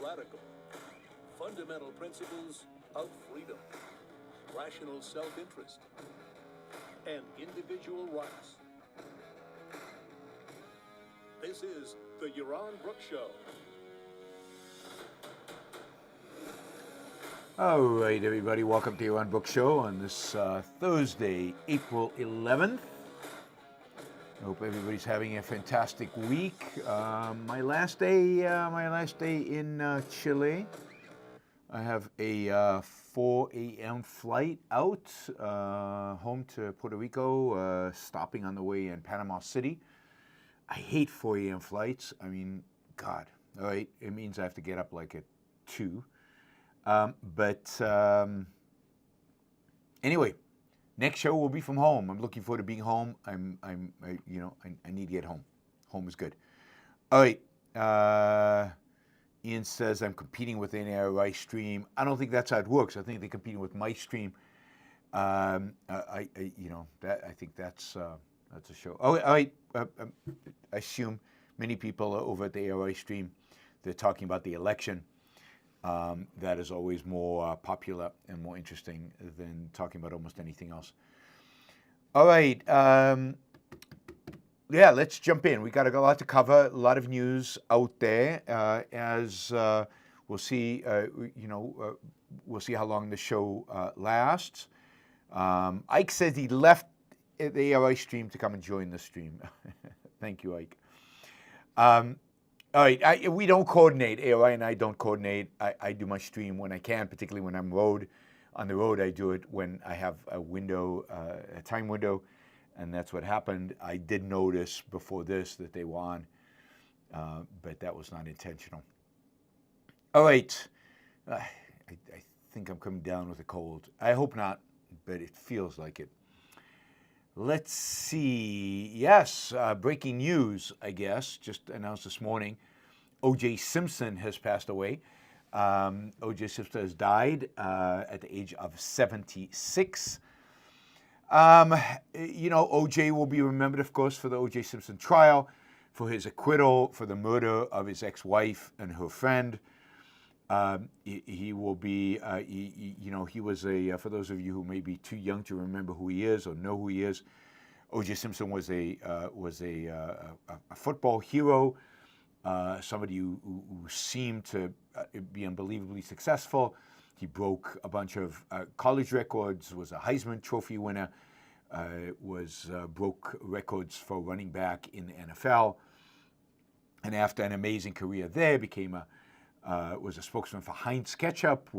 radical. Fundamental principles of freedom, rational self-interest, and individual rights. This is the Yaron Brook Show. All right, everybody, welcome to Yaron Brook Show on this Thursday, April 11th. I hope everybody's having a fantastic week. My last day in Chile. I have a 4 a.m. flight out home to Puerto Rico, stopping on the way in Panama City. I hate 4 a.m. flights. I mean, God, all right, it means I have to get up like at 2. Anyway, next show will be from home. I'm looking forward to being home. I need to get home. Home is good. All right. Ian says I'm competing with an ARI stream. I don't think that's how it works. I think they're competing with my stream. I think that's a show. Oh, all right. I assume many people over at the ARI stream, they're talking about the election. That is always more popular and more interesting than talking about almost anything else. All right. Let's jump in. We got a lot to cover, a lot of news out there. As we'll see, we'll see how long the show lasts. Ike says he left the ARI stream to come and join the stream. Thank you, Ike. All right, we don't coordinate. ARI and I don't coordinate. I do my stream when I can, particularly when I'm on the road. I do it when I have a window, a time window, and that's what happened. I did notice before this that they were on, but that was not intentional. All right, I think I'm coming down with a cold. I hope not, but it feels like it. Let's see. Yes, breaking news, I guess, just announced this morning. O.J. Simpson has passed away. O.J. Simpson has died at the age of 76. O.J. will be remembered, of course, for the O.J. Simpson trial, for his acquittal for the murder of his ex-wife and her friend. He will be, he was for those of you who may be too young to remember who he is or know who he is, O.J. Simpson was a football hero, somebody who seemed to be unbelievably successful. He broke a bunch of college records, was a Heisman Trophy winner, broke records for running back in the NFL, and after an amazing career there, was a spokesman for Heinz Ketchup,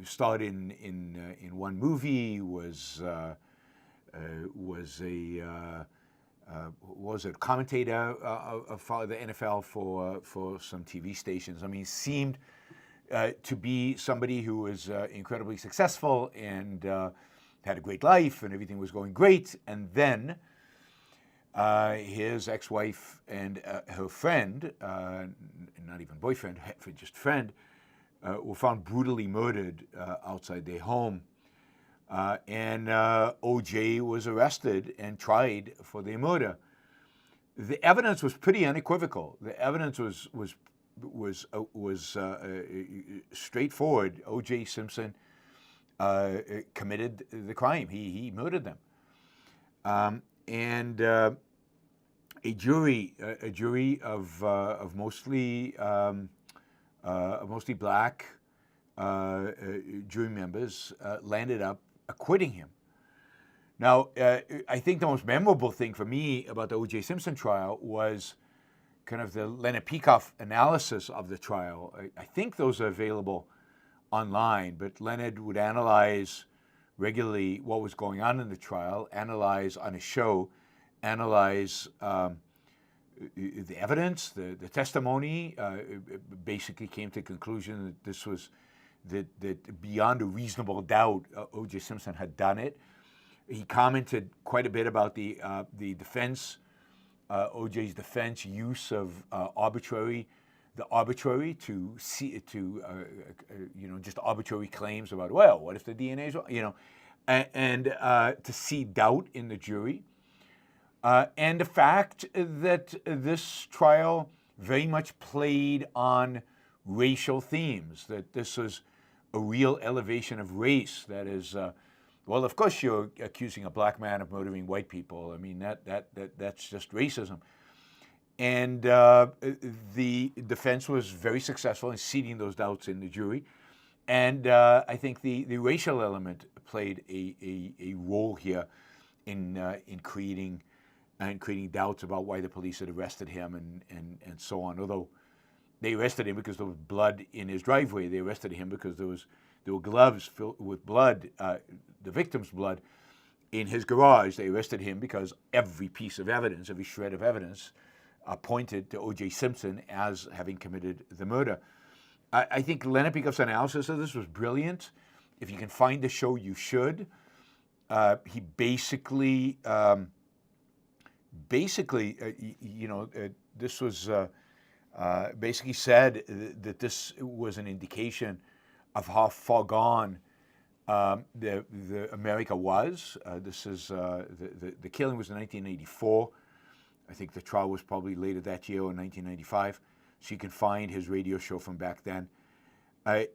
starred in one movie, was a commentator for the NFL for some TV stations. I mean, he seemed to be somebody who was incredibly successful and had a great life and everything was going great, and then his ex-wife and her friend, not even boyfriend, just friend, were found brutally murdered outside their home. And O.J. was arrested and tried for their murder. The evidence was pretty unequivocal. The evidence was straightforward. O.J. Simpson committed the crime. He murdered them. And a jury of mostly black jury members landed up acquitting him. Now, I think the most memorable thing for me about the O.J. Simpson trial was kind of the Leonard Peikoff analysis of the trial. I think those are available online, but Leonard would analyze regularly what was going on in the trial, analyze on a show, analyze the evidence, the testimony. Basically came to the conclusion that this was that beyond a reasonable doubt, O.J. Simpson had done it. He commented quite a bit about the defense, O.J.'s defense use of arbitrary to see just arbitrary claims about, well, what if the DNA is, and to see doubt in the jury, and the fact that this trial very much played on racial themes, that this was a real elevation of race. That is, well, of course you're accusing a black man of murdering white people. I mean, that's just racism. And the defense was very successful in seeding those doubts in the jury. And I think the racial element played a role here in creating doubts about why the police had arrested him and so on. Although they arrested him because there was blood in his driveway. They arrested him because there were gloves filled with blood, the victim's blood, in his garage. They arrested him because every piece of evidence, every shred of evidence, pointed to O.J. Simpson as having committed the murder. I think Leonard Peikoff's analysis of this was brilliant. If you can find the show, you should. He basically, this was basically said that this was an indication of how far gone the America was. This is the killing was in 1984. I think the trial was probably later that year or 1995. So you can find his radio show from back then.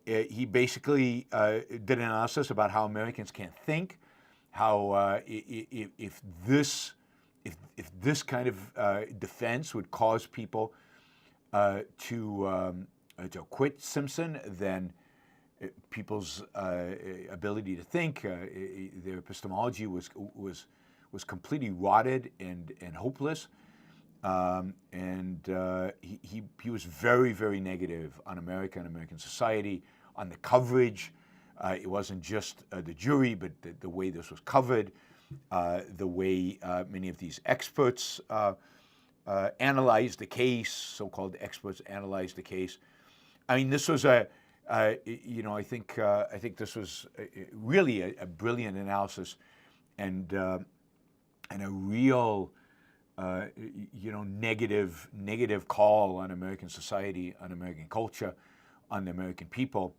He basically did an analysis about how Americans can't think, how if this kind of defense would cause people to acquit Simpson, then people's ability to think, their epistemology was completely rotted and hopeless. He was very, very negative on America and American society, on the coverage. It wasn't just the jury, but the way this was covered, the way many of these experts analyzed the case, so-called experts analyzed the case. I mean, this was I think this was really a brilliant analysis, and a real negative call on American society, on American culture, on the American people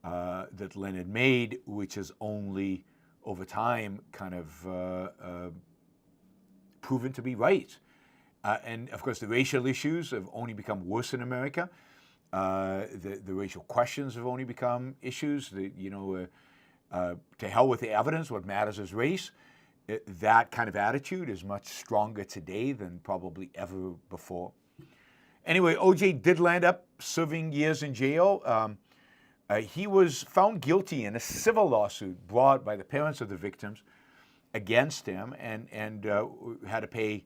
that Leonard made, which has only over time kind of proven to be right. And of course, the racial issues have only become worse in America. The racial questions have only become issues. To hell with the evidence, what matters is race. That kind of attitude is much stronger today than probably ever before. Anyway, O.J. did land up serving years in jail. He was found guilty in a civil lawsuit brought by the parents of the victims against him, and had to pay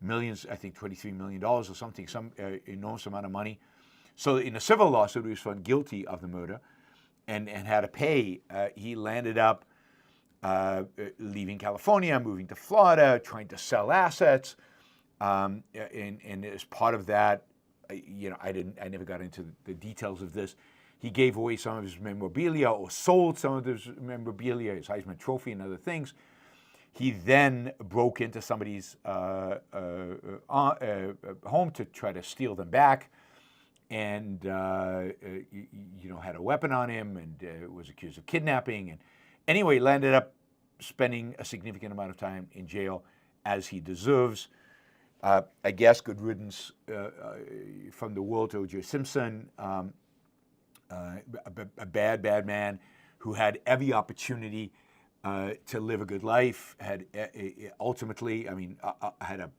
millions, I think $23 million or something, some enormous amount of money. So in a civil lawsuit, he was found guilty of the murder and had to pay. He landed up leaving California, moving to Florida, trying to sell assets, and as part of that, I never got into the details of this. He gave away some of his memorabilia or sold some of his memorabilia, his Heisman Trophy and other things. He then broke into somebody's home to try to steal them back, and had a weapon on him, and was accused of kidnapping, and anyway, landed up spending a significant amount of time in jail, as he deserves. I guess good riddance from the world to O.J. Simpson, a bad man who had every opportunity to live a good life, had ultimately, had a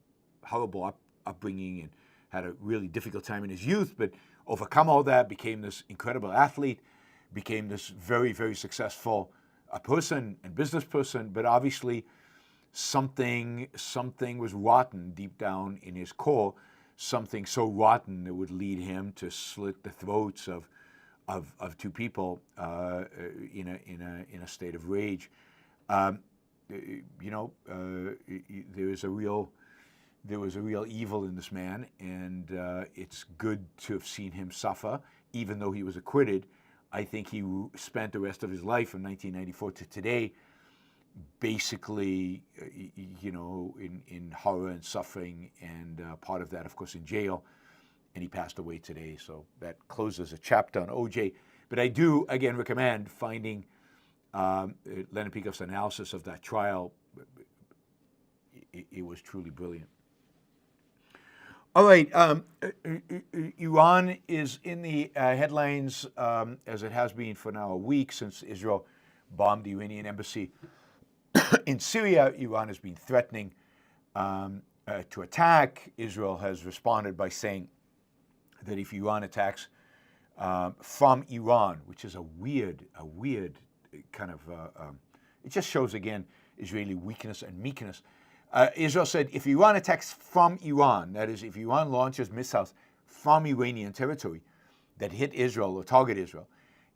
horrible upbringing and had a really difficult time in his youth, but overcome all that, became this incredible athlete, became this very, very successful person and business person, but obviously something was rotten deep down in his core, something so rotten that would lead him to slit the throats of two people in a state of rage. There was a real evil in this man, and it's good to have seen him suffer, even though he was acquitted. I think he spent the rest of his life from 1994 to today basically, in horror and suffering, and part of that, of course, in jail. And he passed away today, so that closes a chapter on O.J. But I do, again, recommend finding Leonard Peikoff's analysis of that trial. It was truly brilliant. All right. Iran is in the headlines as it has been for now a week since Israel bombed the Iranian embassy in Syria. Iran has been threatening to attack. Israel has responded by saying that if Iran attacks from Iran, which is a weird kind of, it just shows again Israeli weakness and meekness. Israel said if Iran attacks from Iran, that is, if Iran launches missiles from Iranian territory that hit Israel or target Israel,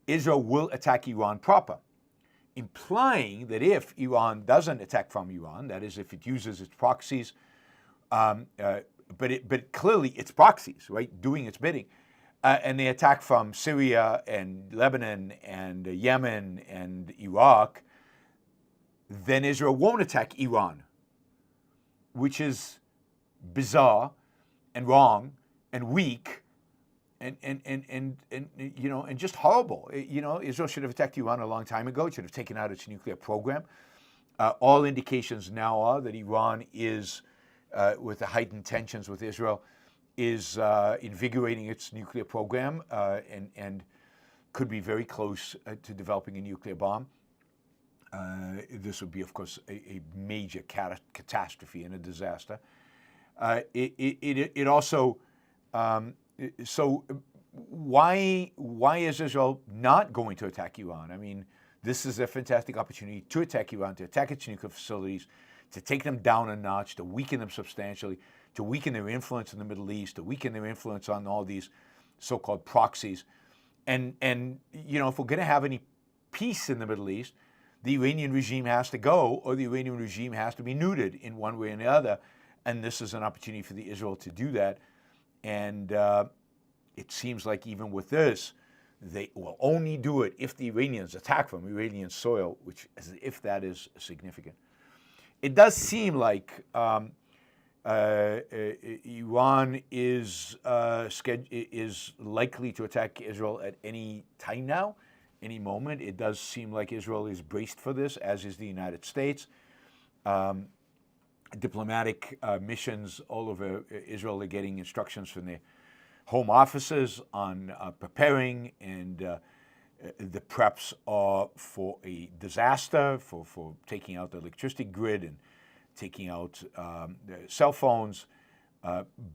Israel will attack Iran proper, implying that if Iran doesn't attack from Iran, that is, if it uses its proxies, but clearly it's proxies, right, doing its bidding, and they attack from Syria and Lebanon and Yemen and Iraq, then Israel won't attack Iran, which is bizarre and wrong and weak and just horrible. Israel should have attacked Iran a long time ago. It should have taken out its nuclear program. All indications now are that Iran is, with the heightened tensions with Israel, is invigorating its nuclear program and could be very close to developing a nuclear bomb. This would be, of course, a major catastrophe and a disaster. It also, so why is Israel not going to attack Iran? I mean, this is a fantastic opportunity to attack Iran, to attack its nuclear facilities, to take them down a notch, to weaken them substantially, to weaken their influence in the Middle East, to weaken their influence on all these so-called proxies. And if we're going to have any peace in the Middle East, the Iranian regime has to go, or the Iranian regime has to be neutered in one way or the other. And this is an opportunity for the Israel to do that. And it seems like even with this, they will only do it if the Iranians attack from Iranian soil, which as if that is significant. It does seem like Iran is likely to attack Israel at any time now. Any moment. It does seem like Israel is braced for this, as is the United States. Diplomatic missions all over Israel are getting instructions from their home offices on preparing, and the preps are for a disaster, for taking out the electricity grid and taking out cell phones.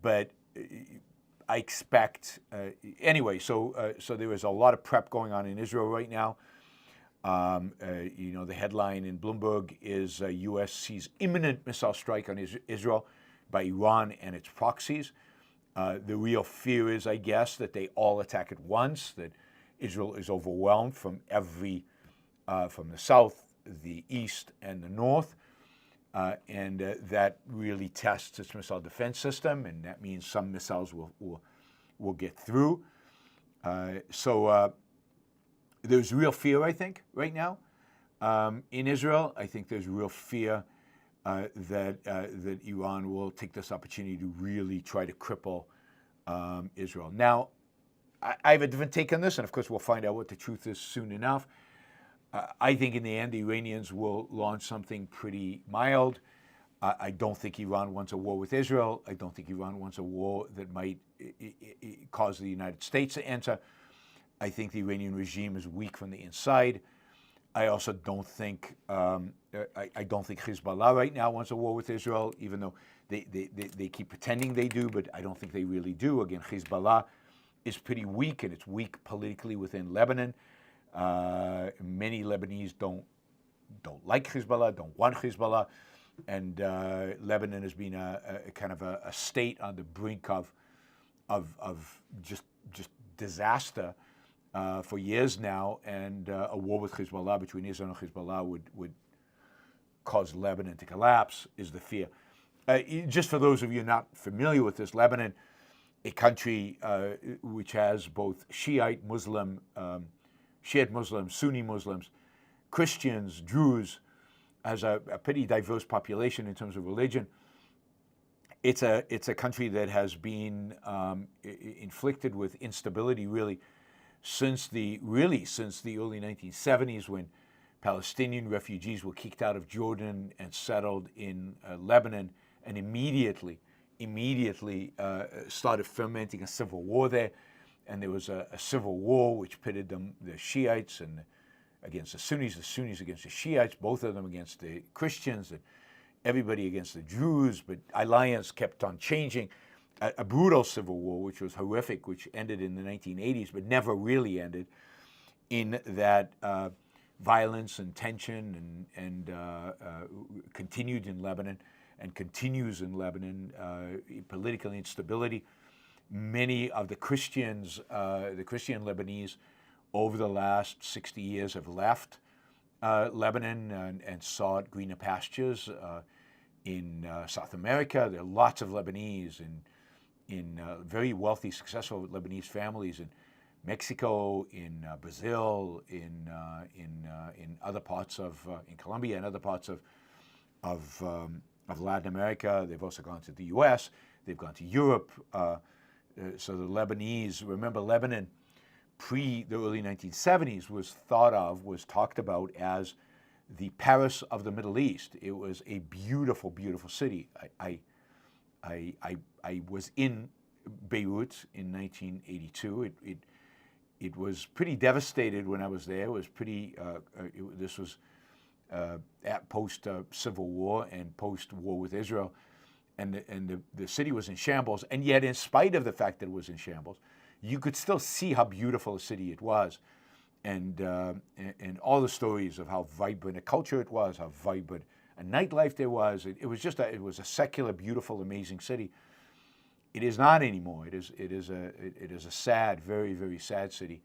But I expect, anyway, so there is a lot of prep going on in Israel right now. The headline in Bloomberg is U.S. sees imminent missile strike on Israel by Iran and its proxies. The real fear is, I guess, that they all attack at once, that Israel is overwhelmed from from the south, the east, and the north. And that really tests its missile defense system, and that means some missiles will get through. So there's real fear, I think, right now in Israel. I think there's real fear that Iran will take this opportunity to really try to cripple Israel. Now, I have a different take on this, and of course we'll find out what the truth is soon enough. I think in the end, the Iranians will launch something pretty mild. I don't think Iran wants a war with Israel. I don't think Iran wants a war that might cause the United States to enter. I think the Iranian regime is weak from the inside. I also don't think I don't think Hezbollah right now wants a war with Israel, even though they keep pretending they do, but I don't think they really do. Again, Hezbollah is pretty weak, and it's weak politically within Lebanon. Many Lebanese don't like Hezbollah, don't want Hezbollah, and Lebanon has been a kind of a state on the brink of just disaster for years now, and a war with Hezbollah, between Israel and Hezbollah, would cause Lebanon to collapse, is the fear. Just for those of you not familiar with this, Lebanon, a country which has both Shiite Muslims, Sunni Muslims, Christians, Jews, has a pretty diverse population in terms of religion. It's a country that has been inflicted with instability really since the early 1970s, when Palestinian refugees were kicked out of Jordan and settled in Lebanon, and immediately immediately started fermenting a civil war there, and there was a civil war which pitted the Shiites against the Sunnis against the Shiites, both of them against the Christians, and everybody against the Jews, but alliance kept on changing. A brutal civil war, which was horrific, which ended in the 1980s, but never really ended, in that violence and tension and continued in Lebanon and continues in Lebanon, political instability. Many of the Christians, the Christian Lebanese, over the last 60 years have left Lebanon and sought greener pastures in South America. There are lots of Lebanese in very wealthy, successful Lebanese families in Mexico, in Brazil, in other parts of in Colombia and other parts of Latin America. They've also gone to the U.S. They've gone to Europe. So the Lebanese, remember, Lebanon pre the early 1970s was talked about as the Paris of the Middle East. It was a beautiful, beautiful city. I was in Beirut in 1982. It was pretty devastated when I was there. It was pretty. This was at post Civil War and post war with Israel, and the city was in shambles. And yet, in spite of the fact that it was in shambles, you could still see how beautiful a city it was, and all the stories of how vibrant a culture it was, how vibrant a nightlife there was. It was just it was a secular, beautiful, amazing city. It is not anymore. It is a sad, very, very sad city,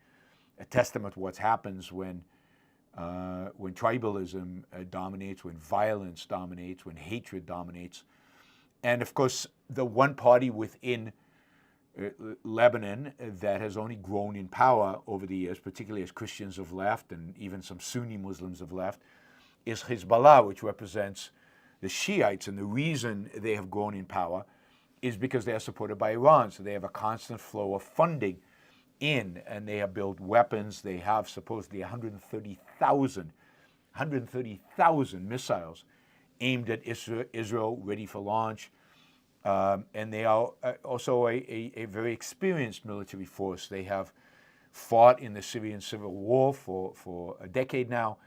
a testament to what happens when tribalism dominates, when violence dominates, when hatred dominates, and of course the one party within Lebanon that has only grown in power over the years, particularly as Christians have left and even some Sunni Muslims have left, is Hezbollah, which represents the Shiites. And the reason they have grown in power is because they are supported by Iran. So they have a constant flow of funding in, and they have built weapons. They have supposedly 130,000 missiles aimed at Israel, ready for launch. And they are also a very experienced military force. They have fought in the Syrian civil war for a decade now.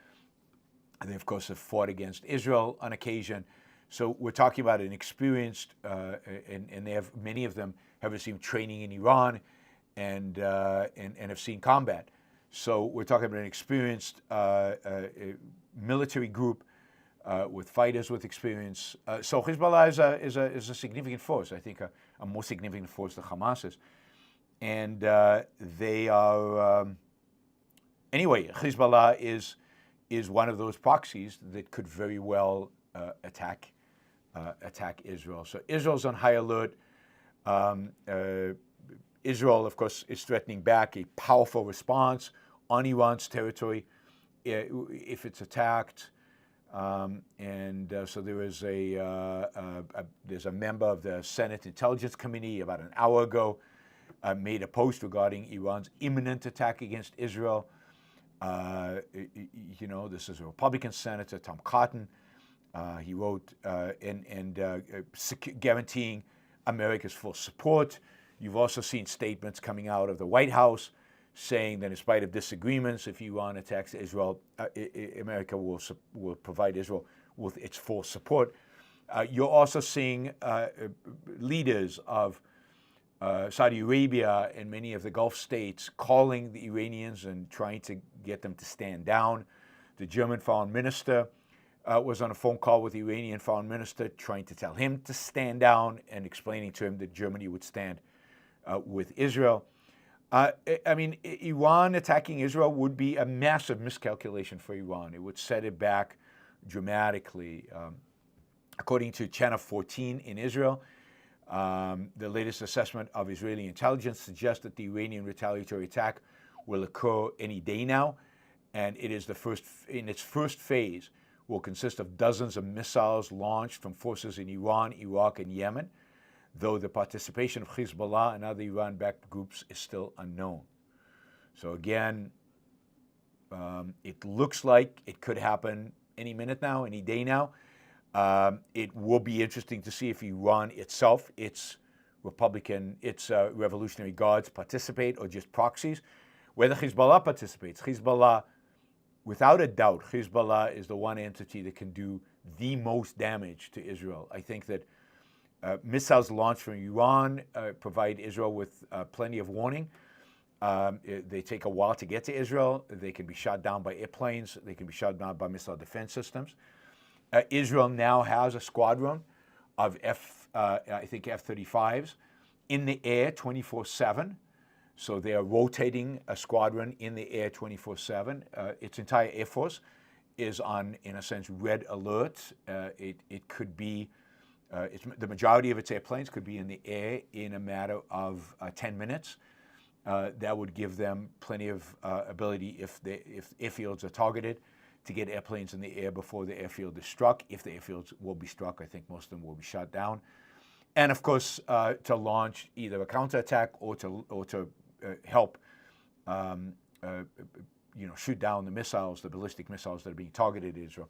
And they, of course, have fought against Israel on occasion. So we're talking about an experienced, and they have, many of them have received training in Iran and have seen combat. So we're talking about an experienced military group with fighters with experience. So Hezbollah is a significant force. I think a more significant force than Hamas is. And they are, anyway, Hezbollah is one of those proxies that could very well attack Israel. So Israel's on high alert. Israel, of course, is threatening back a powerful response on Iran's territory if it's attacked. So there is there's a member of the Senate Intelligence Committee about an hour ago made a post regarding Iran's imminent attack against Israel. This is a Republican Senator, Tom Cotton. He wrote guaranteeing America's full support. You've also seen statements coming out of the White House saying that in spite of disagreements, if Iran attacks Israel, America will provide Israel with its full support. You're also seeing leaders of Saudi Arabia and many of the Gulf states calling the Iranians and trying to get them to stand down. The German foreign minister was on a phone call with the Iranian foreign minister trying to tell him to stand down and explaining to him that Germany would stand with Israel. Iran attacking Israel would be a massive miscalculation for Iran. It would set it back dramatically. According to Channel 14 in Israel, the latest assessment of Israeli intelligence suggests that the Iranian retaliatory attack will occur any day now, and it is in its first phase will consist of dozens of missiles launched from forces in Iran, Iraq, and Yemen, though the participation of Hezbollah and other Iran-backed groups is still unknown. So again, it looks like it could happen any minute now, any day now. It will be interesting to see if Iran itself, its Revolutionary Guards participate or just proxies. Whether Hezbollah participates. Hezbollah, without a doubt, Hezbollah is the one entity that can do the most damage to Israel. I think that missiles launched from Iran provide Israel with plenty of warning. They take a while to get to Israel. They can be shot down by airplanes. They can be shot down by missile defense systems. Israel now has a squadron of F-35s in the air 24/7. So they are rotating a squadron in the air 24/7. Its entire Air Force is on, in a sense, red alert. It could be, the majority of its airplanes could be in the air in a matter of 10 minutes. That would give them plenty of ability if airfields are targeted to get airplanes in the air before the airfield is struck. If the airfields will be struck, I think most of them will be shot down. And of course, to launch either a counterattack or to help, shoot down the missiles, the ballistic missiles that are being targeted at Israel.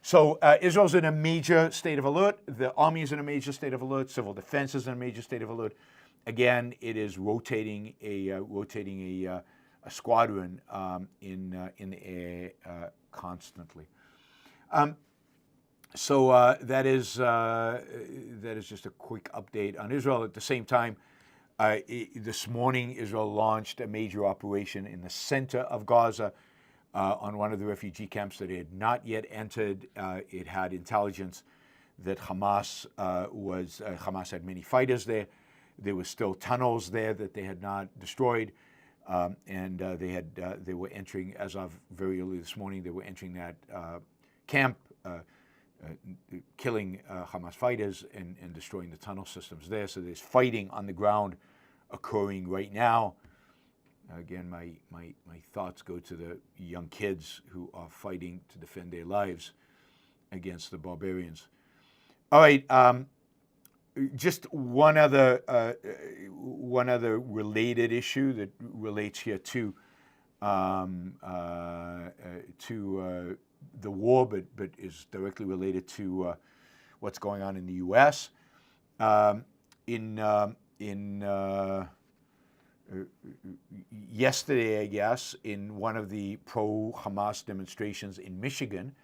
So Israel's in a major state of alert. The army is in a major state of alert. Civil defense is in a major state of alert. Again, it is rotating a squadron in the air constantly. So that is just a quick update on Israel. At the same time, this morning, Israel launched a major operation in the center of Gaza on one of the refugee camps that it had not yet entered. It had intelligence that Hamas had many fighters there. There were still tunnels there that they had not destroyed, and they were entering, as of very early this morning, they were entering that camp, killing Hamas fighters and destroying the tunnel systems there. So there's fighting on the ground occurring right now. Again, my thoughts go to the young kids who are fighting to defend their lives against the barbarians. All right, just one other related issue that relates here to the war, but is directly related to what's going on in the U.S. Yesterday, I guess, in one of the pro-Hamas demonstrations in Michigan,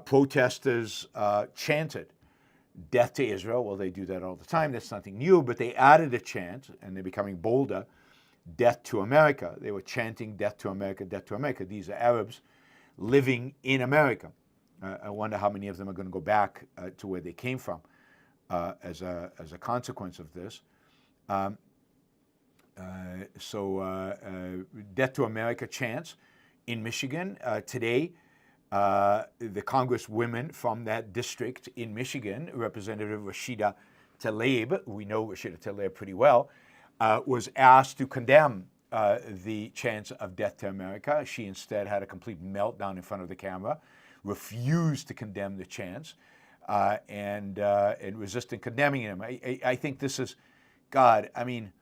protesters chanted, "Death to Israel." Well, they do that all the time. That's nothing new, but they added a chant, and they're becoming bolder, "Death to America." They were chanting, "Death to America, death to America." These are Arabs living in America. I wonder how many of them are going to go back to where they came from as a consequence of this. Death to America chants in Michigan. Today, the congresswomen from that district in Michigan, Representative Rashida Tlaib, we know Rashida Tlaib pretty well, was asked to condemn the chants of "Death to America." She instead had a complete meltdown in front of the camera, refused to condemn the chants, and resisted condemning them. I think this is, God, I mean,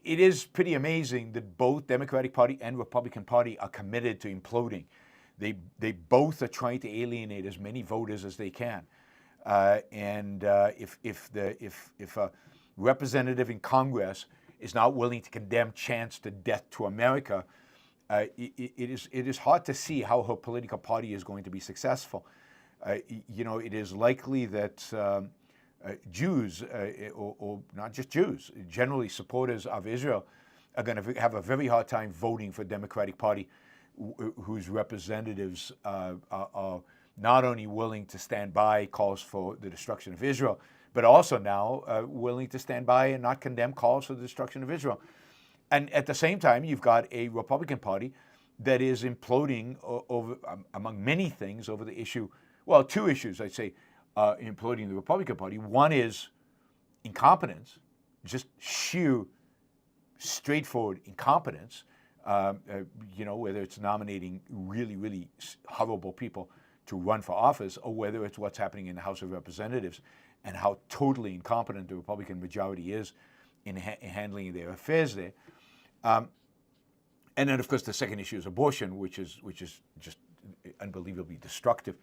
it is pretty amazing that both Democratic Party and Republican Party are committed to imploding. They both are trying to alienate as many voters as they can. If a representative in Congress is not willing to condemn chants to "Death to America," it is hard to see how her political party is going to be successful. It is likely that Jews, or not just Jews, generally supporters of Israel, are going to have a very hard time voting for Democratic Party whose representatives are not only willing to stand by calls for the destruction of Israel, but also now willing to stand by and not condemn calls for the destruction of Israel. And at the same time, you've got a Republican Party that is imploding over, among many things, over the issue, well, two issues, I'd say, imploding the Republican Party. One is incompetence, just sheer, straightforward incompetence, whether it's nominating really, really horrible people to run for office, or whether it's what's happening in the House of Representatives and how totally incompetent the Republican majority is in handling their affairs there. And then, of course, the second issue is abortion, which is just unbelievably destructive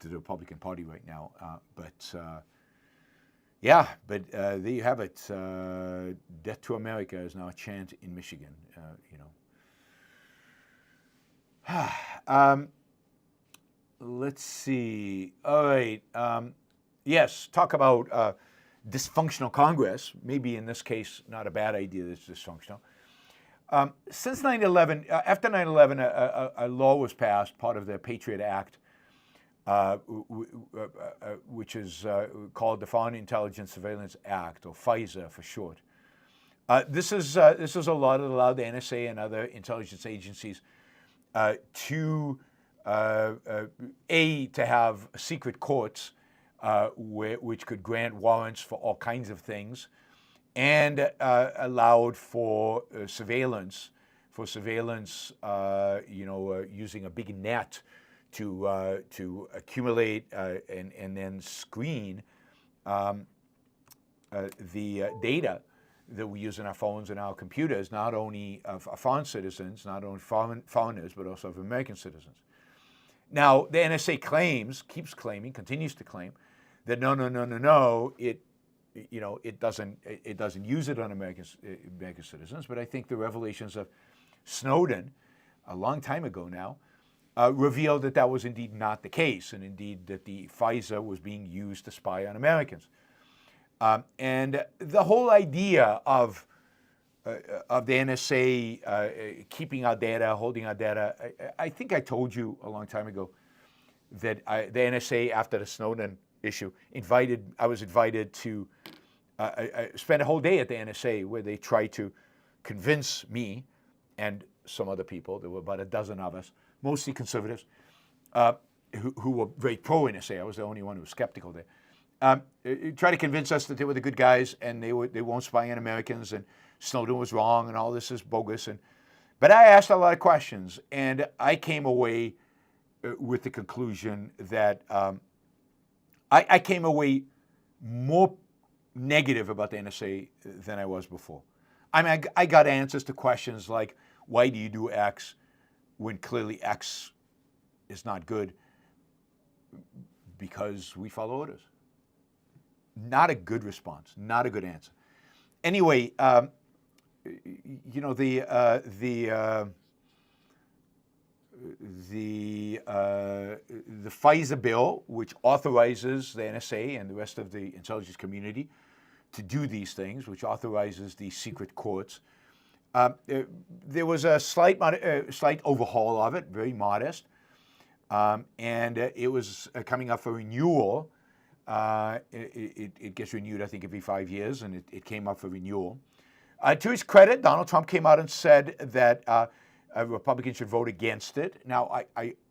to the Republican Party right now. Yeah, but there you have it. Death to America is now a chant in Michigan. Let's see. All right. Yes, talk about dysfunctional Congress. Maybe in this case, not a bad idea that it's dysfunctional. Since 9/11, after 9/11, a law was passed, part of the Patriot Act, which is called the Foreign Intelligence Surveillance Act, or FISA for short. This is a law that allowed the NSA and other intelligence agencies to have secret courts which could grant warrants for all kinds of things, and allowed for surveillance, using a big net to accumulate and then screen the data that we use in our phones and our computers, not only of foreign citizens, not only foreigners, but also of American citizens. Now, the NSA continues to claim that no, it doesn't use it on American citizens. But I think the revelations of Snowden, a long time ago now, revealed that was indeed not the case, and indeed that the FISA was being used to spy on Americans. And the whole idea of the NSA keeping our data, holding our data, I think I told you a long time ago that the NSA, after the Snowden issue, I was invited to spend a whole day at the NSA, where they tried to convince me and some other people, there were about a dozen of us, mostly conservatives, who were very pro-NSA. I was the only one who was skeptical there. Try to convince us that they were the good guys and they won't spy on Americans, and Snowden was wrong and all this is bogus. But I asked a lot of questions, and I came away with the conclusion that I came away more negative about the NSA than I was before. I mean, I got answers to questions like, why do you do X when clearly X is not good? Because we follow orders. Not a good response, not a good answer. Anyway, the FISA bill, which authorizes the NSA and the rest of the intelligence community to do these things, which authorizes these secret courts, there was a slight overhaul of it, very modest, and it was coming up for renewal. It gets renewed, I think, every 5 years, and it came up for renewal. To his credit, Donald Trump came out and said that Republicans should vote against it. Now,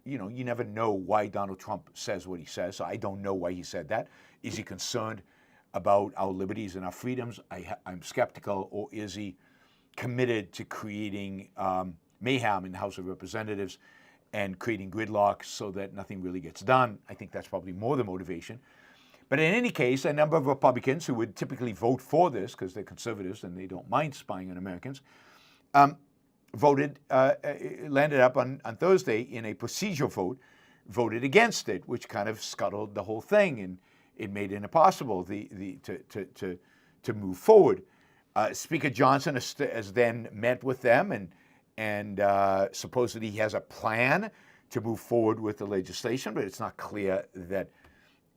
you never know why Donald Trump says what he says, so I don't know why he said that. Is he concerned about our liberties and our freedoms? I'm skeptical. Or is he committed to creating mayhem in the House of Representatives and creating gridlock so that nothing really gets done? I think that's probably more the motivation. But in any case, a number of Republicans who would typically vote for this, because they're conservatives and they don't mind spying on Americans, landed up on Thursday in a procedural vote, voted against it, which kind of scuttled the whole thing, and it made it impossible to move forward. Speaker Johnson has then met with them, and supposedly he has a plan to move forward with the legislation, but it's not clear that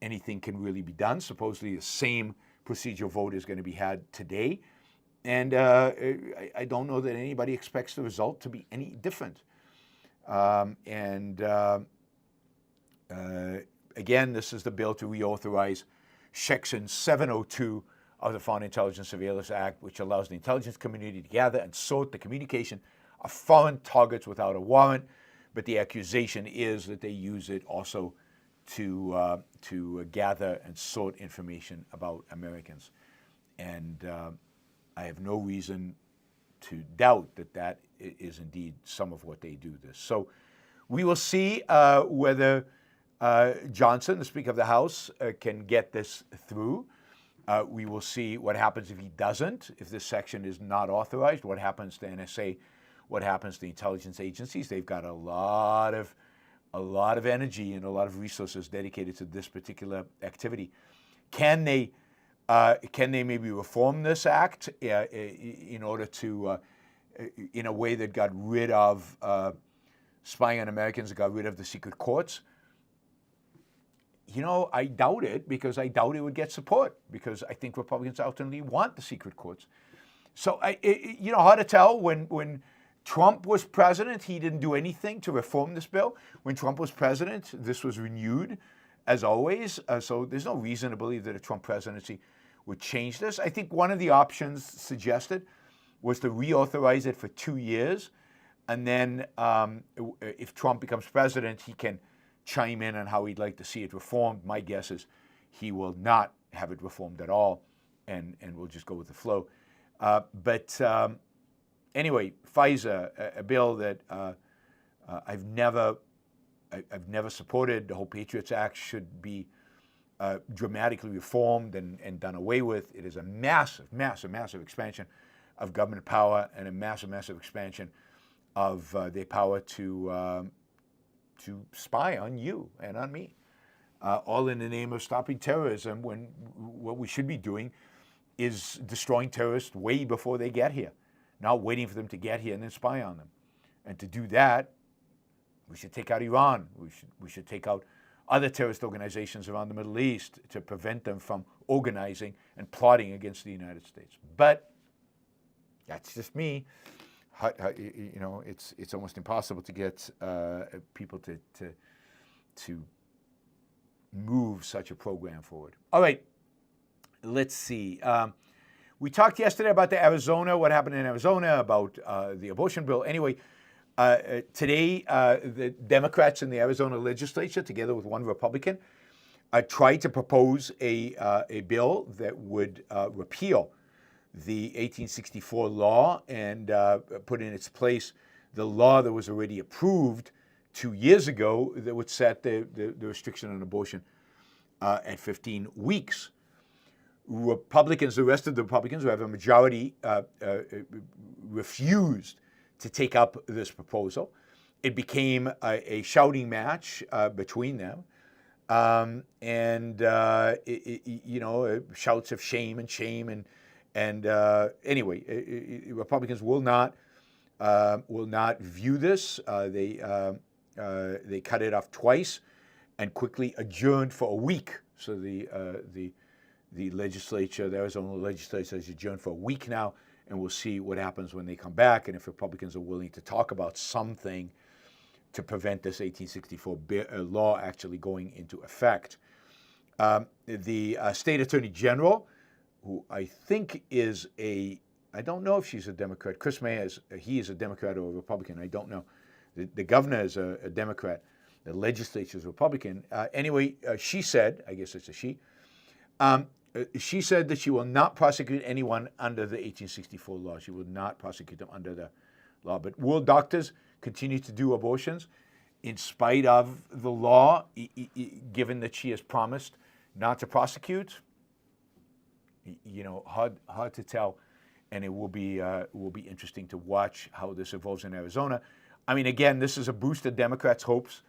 anything can really be done. Supposedly the same procedural vote is going to be had today. And I don't know that anybody expects the result to be any different. Again, this is the bill to reauthorize Section 702 of the Foreign Intelligence Surveillance Act, which allows the intelligence community to gather and sort the communication of foreign targets without a warrant. But the accusation is that they use it also to gather and sort information about Americans. And I have no reason to doubt that is indeed some of what they do this. So we will see whether Johnson, the Speaker of the House, can get this through. We will see what happens if he doesn't, if this section is not authorized, what happens to NSA, what happens to the intelligence agencies. They've got a lot of a lot of energy and a lot of resources dedicated to this particular activity. Can they maybe reform this act in order to, in a way that got rid of spying on Americans, that got rid of the secret courts? I doubt it, because I doubt it would get support, because I think Republicans ultimately want the secret courts. So, hard to tell. When Trump was president, he didn't do anything to reform this bill. When Trump was president, this was renewed, as always. So there's no reason to believe that a Trump presidency would change this. I think one of the options suggested was to reauthorize it for 2 years. And then if Trump becomes president, he can chime in on how he'd like to see it reformed. My guess is he will not have it reformed at all, and we'll just go with the flow. But anyway, FISA, a bill that I've never supported. The whole Patriots Act should be dramatically reformed and done away with. It is a massive, massive, massive expansion of government power, and a massive, massive expansion of their power to spy on you and on me, all in the name of stopping terrorism, when what we should be doing is destroying terrorists way before they get here, not waiting for them to get here and then spy on them. And to do that, we should take out Iran. We should take out other terrorist organizations around the Middle East to prevent them from organizing and plotting against the United States. But that's just me. It's almost impossible to get people to move such a program forward. All right, let's see. We talked yesterday about what happened in Arizona, about the abortion bill. Anyway, today the Democrats in the Arizona legislature, together with one Republican, tried to propose a bill that would repeal the 1864 law and put in its place the law that was already approved 2 years ago that would set the restriction on abortion at 15 weeks. Republicans, the rest of the Republicans who have a majority, refused to take up this proposal. It became a shouting match between them. Shouts of shame and anyway, Republicans will not view this. They cut it off twice and quickly adjourned for a week. So the legislature, the Arizona legislature, is adjourned for a week now, and we'll see what happens when they come back, and if Republicans are willing to talk about something to prevent this 1864 law actually going into effect. The state attorney general, who I think is I don't know if she's a Democrat. Chris May he is a Democrat or a Republican. I don't know. The governor is a Democrat. The legislature is Republican. Anyway, she said, I guess it's a she, she said that she will not prosecute anyone under the 1864 law. She will not prosecute them under the law. But will doctors continue to do abortions in spite of the law, given that she has promised not to prosecute? Hard to tell, and it will be interesting to watch how this evolves in Arizona. I mean, again, this is a boost of Democrats' hopes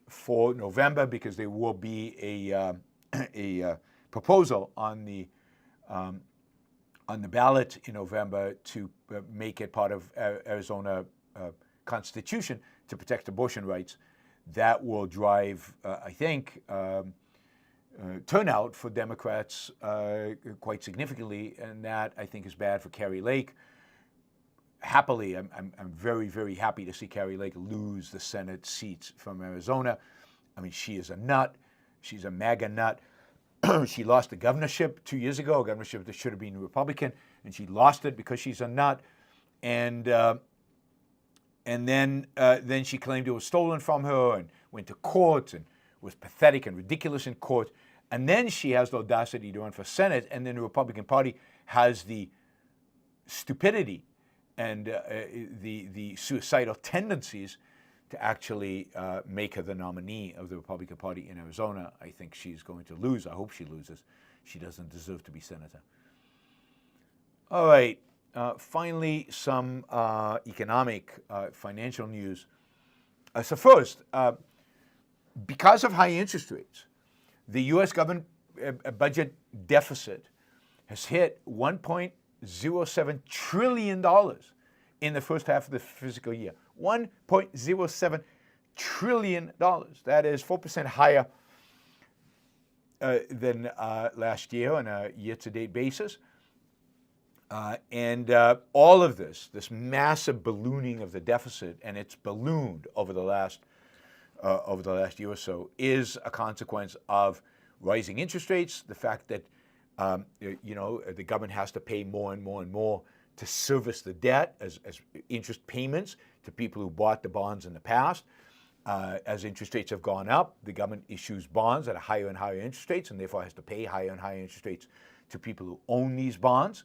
for November, because there will be a proposal on the ballot in November to make it part of Arizona Constitution to protect abortion rights. That will drive, I think, turnout for Democrats quite significantly, and that I think is bad for Kari Lake. Happily, I'm very, very happy to see Kari Lake lose the Senate seats from Arizona. I mean, she is a nut. She's a MAGA nut. She lost the governorship 2 years ago, a governorship that should have been Republican, and she lost it because she's a nut. And then she claimed it was stolen from her and went to court and was pathetic and ridiculous in court. And then she has the audacity to run for Senate, and then the Republican Party has the stupidity and the suicidal tendencies to actually make her the nominee of the Republican Party in Arizona. I think she's going to lose. I hope she loses. She doesn't deserve to be senator. All right. Finally, some economic, financial news. So first, because of high interest rates, the U.S. government budget deficit has hit $1.07 trillion in the first half of the fiscal year. $1.07 trillion. That is 4% higher than last year on a year-to-date basis. And all of this massive ballooning of the deficit, and it's ballooned over the last year or so, is a consequence of rising interest rates, the fact that the government has to pay more and more and more to service the debt as interest payments to people who bought the bonds in the past. As interest rates have gone up, the government issues bonds at higher and higher interest rates, and therefore has to pay higher and higher interest rates to people who own these bonds.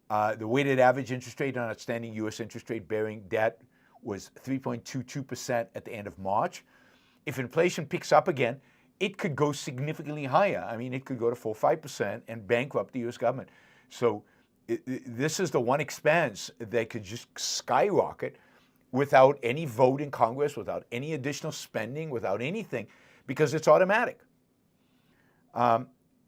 The weighted average interest rate on outstanding U.S. interest rate-bearing debt was 3.22% at the end of March. If inflation picks up again, it could go significantly higher. I mean, it could go to 4 or 5% and bankrupt the U.S. government. So this is the one expense that could just skyrocket without any vote in Congress, without any additional spending, without anything, because it's automatic.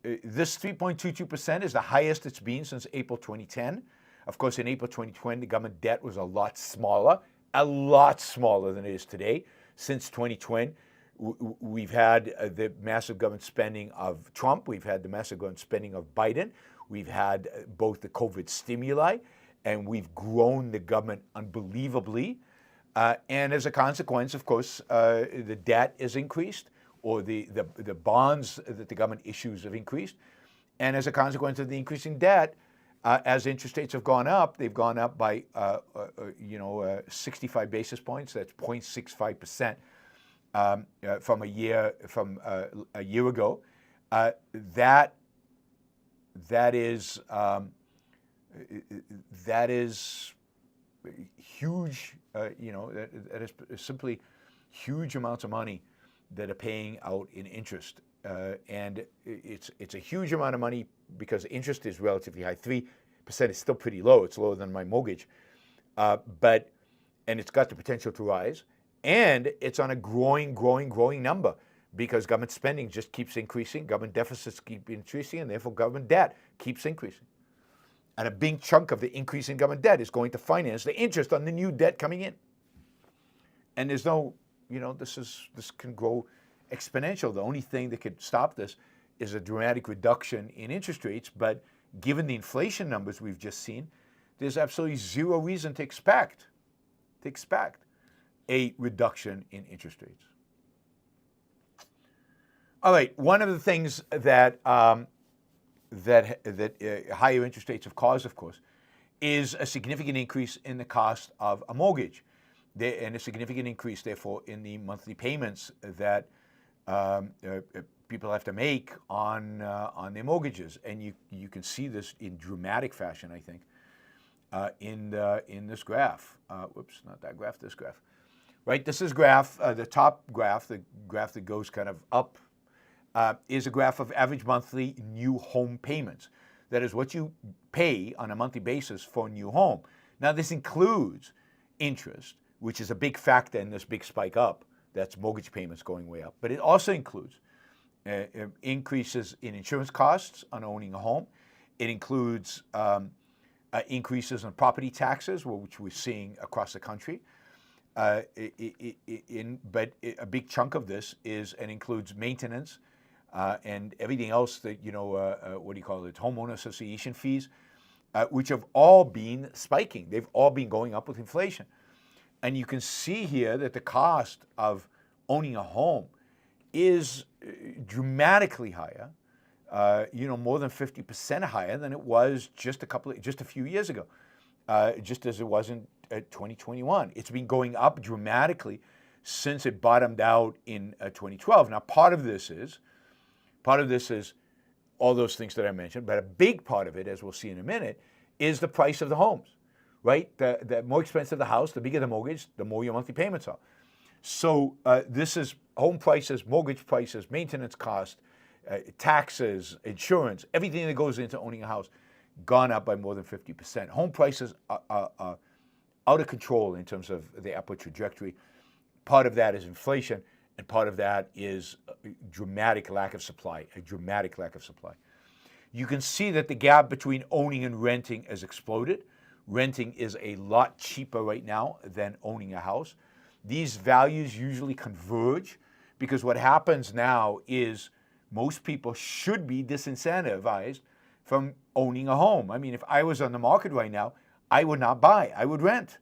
This 3.22% is the highest it's been since April 2010. Of course, in April 2020, the government debt was a lot smaller than it is today. Since 2020, we've had the massive government spending of Trump. We've had the massive government spending of Biden. We've had both the COVID stimuli, and we've grown the government unbelievably. And as a consequence, of course, the debt is increased, or the bonds that the government issues have increased. And as a consequence of the increasing debt, as interest rates have gone up, they've gone up by 65 basis points. That's 0.65%. From a year ago. That is huge. That is simply huge amounts of money that are paying out in interest, and it's a huge amount of money because interest is relatively high. 3% is still pretty low. It's lower than my mortgage, and it's got the potential to rise. And it's on a growing number because government spending just keeps increasing, government deficits keep increasing, and therefore government debt keeps increasing. And a big chunk of the increase in government debt is going to finance the interest on the new debt coming in. And there's no, this can grow exponential. The only thing that could stop this is a dramatic reduction in interest rates. But given the inflation numbers we've just seen, there's absolutely zero reason to expect a reduction in interest rates. All right, one of the things that higher interest rates have caused, of course, is a significant increase in the cost of a mortgage, and a significant increase, therefore, in the monthly payments that people have to make on their mortgages. And you can see this in dramatic fashion, I think, in this graph. Whoops, not that graph, this graph. Right, this is the top graph, the graph that goes kind of up, is a graph of average monthly new home payments. That is what you pay on a monthly basis for a new home. Now, this includes interest, which is a big factor in this big spike up. That's mortgage payments going way up. But it also includes increases in insurance costs on owning a home. It includes increases in property taxes, which we're seeing across the country. But a big chunk of this is and includes maintenance and everything else that, homeowner association fees, which have all been spiking. They've all been going up with inflation. And you can see here that the cost of owning a home is dramatically higher, more than 50% higher than it was just a few years ago, just as it was in 2021. It's been going up dramatically since it bottomed out in 2012. Now, part of this is all those things that I mentioned, but a big part of it, as we'll see in a minute, is the price of the homes, right? The more expensive the house, the bigger the mortgage, the more your monthly payments are. So this is home prices, mortgage prices, maintenance costs, taxes, insurance, everything that goes into owning a house, gone up by more than 50%. Home prices are out of control in terms of the upward trajectory. Part of that is inflation, And part of that is a dramatic lack of supply, a dramatic lack of supply. You can see that the gap between owning and renting has exploded. Renting is a lot cheaper right now than owning a house. These values usually converge because what happens now is most people should be disincentivized from owning a home. I mean, if I was on the market right now, I would not buy, I would rent.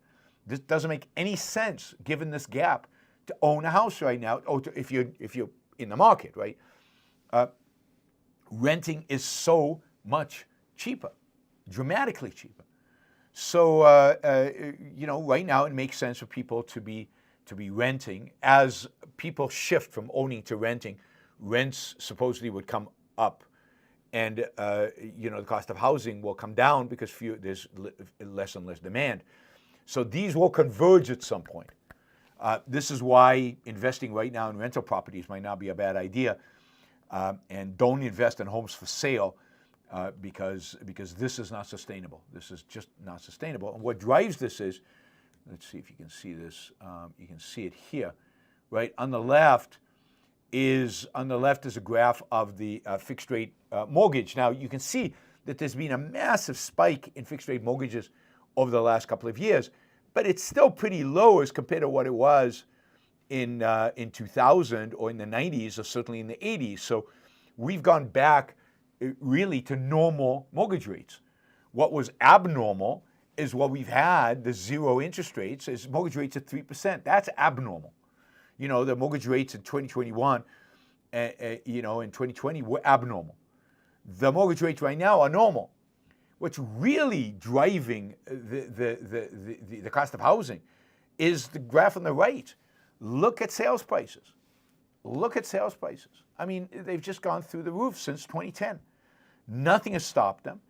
This doesn't make any sense given this gap to own a house right now, or if you're in the market, right? Renting is so much cheaper, dramatically cheaper. So right now it makes sense for people to be renting. As people shift from owning to renting, rents supposedly would come up, and the cost of housing will come down because there's less and less demand. So these will converge at some point. This is why investing right now in rental properties might not be a bad idea. And don't invest in homes for sale because this is not sustainable. This is just not sustainable. And what drives this is, let's see if you can see this. You can see it here, right? On the left is a graph of the fixed rate mortgage. Now you can see that there's been a massive spike in fixed rate mortgages over the last couple of years, but it's still pretty low as compared to what it was in 2000 or in the 90s or certainly in the 80s. So we've gone back really to normal mortgage rates. What was abnormal is what we've had, the zero interest rates, is mortgage rates at 3%. That's abnormal. The mortgage rates in 2021, in 2020 were abnormal. The mortgage rates right now are normal. What's really driving the cost of housing is the graph on the right. Look at sales prices. Look at sales prices. I mean, they've just gone through the roof since 2010. Nothing has stopped them.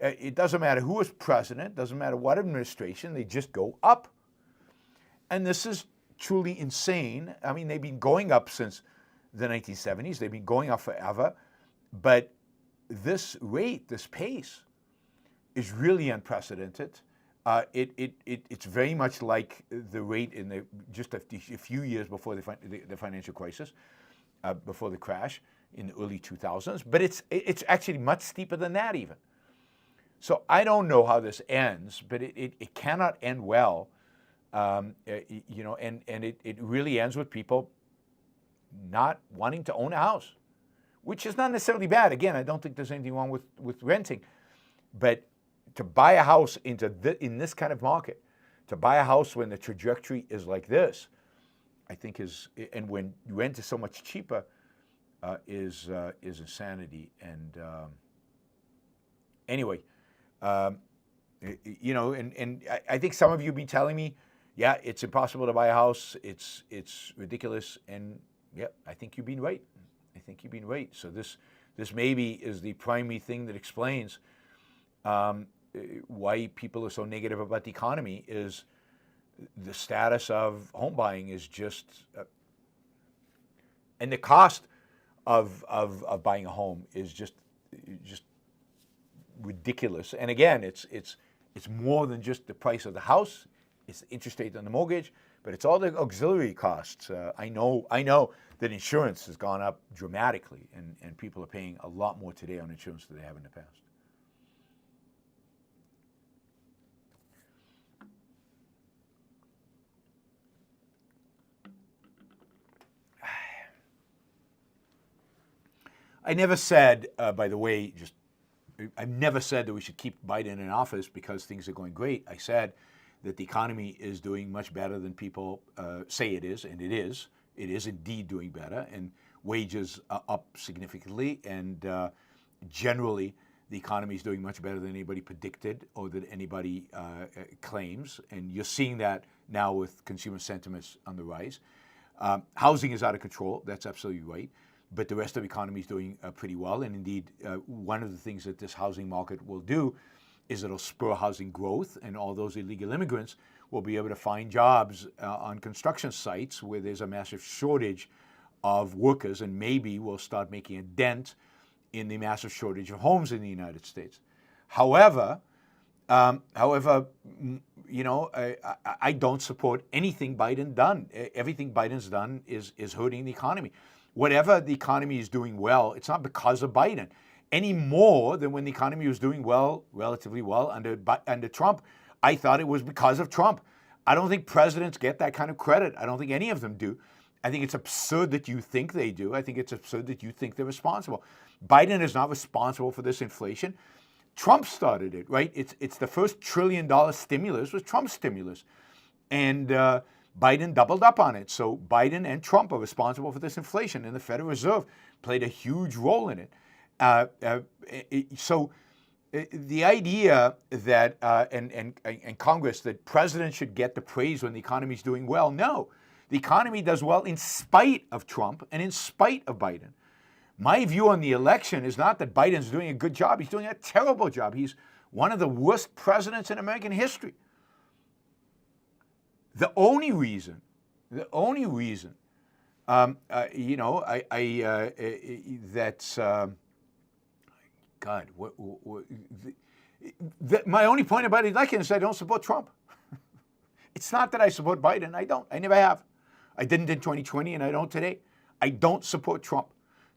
It doesn't matter who is president, doesn't matter what administration, they just go up. And this is truly insane. I mean, they've been going up since the 1970s. They've been going up forever. But this rate, this pace, is really unprecedented. It's very much like the rate in just a few years before the financial crisis, before the crash in the early 2000s. But it's actually much steeper than that even. So I don't know how this ends, but it cannot end well. And it really ends with people not wanting to own a house, which is not necessarily bad. Again, I don't think there's anything wrong with renting, but to buy a house in this kind of market, to buy a house when the trajectory is like this, I think and when rent is so much cheaper, is insanity. And anyway, and I think some of you have been telling me, yeah, it's impossible to buy a house. It's ridiculous. And yeah, I think you've been right. I think you've been right. So this maybe is the primary thing that explains why people are so negative about the economy. Is the status of home buying is just, and the cost of buying a home is just ridiculous. And again, it's more than just the price of the house. It's the interest rate on the mortgage, but it's all the auxiliary costs. I know that insurance has gone up dramatically, and people are paying a lot more today on insurance than they have in the past. I never said, by the way, I've never said that we should keep Biden in office because things are going great. I said that the economy is doing much better than people say it is, and it is. It is indeed doing better, and wages are up significantly, and generally the economy is doing much better than anybody predicted or that anybody claims, and you're seeing that now with consumer sentiments on the rise. Housing is out of control, that's absolutely right. But the rest of the economy is doing pretty well. And indeed, one of the things that this housing market will do is it'll spur housing growth, and all those illegal immigrants will be able to find jobs on construction sites where there's a massive shortage of workers, and maybe we'll start making a dent in the massive shortage of homes in the United States. However, However, I don't support anything Biden done. Everything Biden's done is hurting the economy. Whatever the economy is doing well, it's not because of Biden any more than when the economy was doing well, relatively well under Trump. I thought it was because of Trump. I don't think presidents get that kind of credit. I don't think any of them do. I think it's absurd that you think they do. I think it's absurd that you think they're responsible. Biden is not responsible for this inflation. Trump started it, right? It's the first $1 trillion stimulus was Trump's stimulus. And Biden doubled up on it. So Biden and Trump are responsible for this inflation, and the Federal Reserve played a huge role in it. So the idea that, and Congress, that presidents should get the praise when the economy is doing well, no. The economy does well in spite of Trump and in spite of Biden. My view on the election is not that Biden's doing a good job. He's doing a terrible job. He's one of the worst presidents in American history. The only reason, my only point about the election is I don't support Trump. It's not that I support Biden. I don't. I never have. I didn't in 2020, and I don't today. I don't support Trump.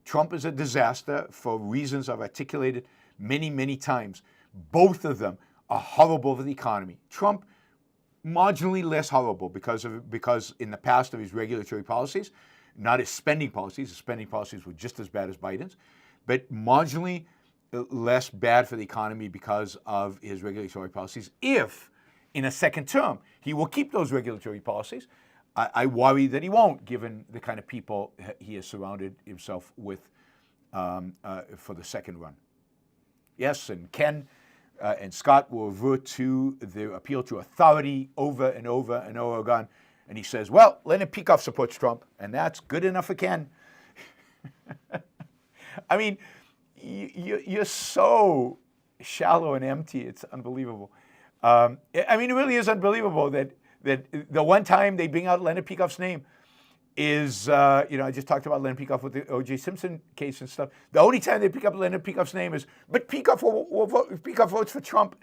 Trump is a disaster for reasons I've articulated many, many times. Both of them are horrible for the economy. Trump, marginally less horrible because in the past of his regulatory policies, not his spending policies. His spending policies were just as bad as Biden's, but marginally less bad for the economy because of his regulatory policies. If in a second term he will keep those regulatory policies, I worry that he won't, given the kind of people he has surrounded himself with for the second run. Yes, and Ken and Scott will revert to the appeal to authority over and over and over again. And he says, well, Leonard Peikoff supports Trump, and that's good enough for Ken. I mean, you're so shallow and empty, it's unbelievable. I mean, it really is unbelievable that the one time they bring out Leonard Peikoff's name is, I just talked about Leonard Peikoff with the O.J. Simpson case and stuff. The only time they pick up Leonard Peikoff's name is, but Peikoff votes for Trump.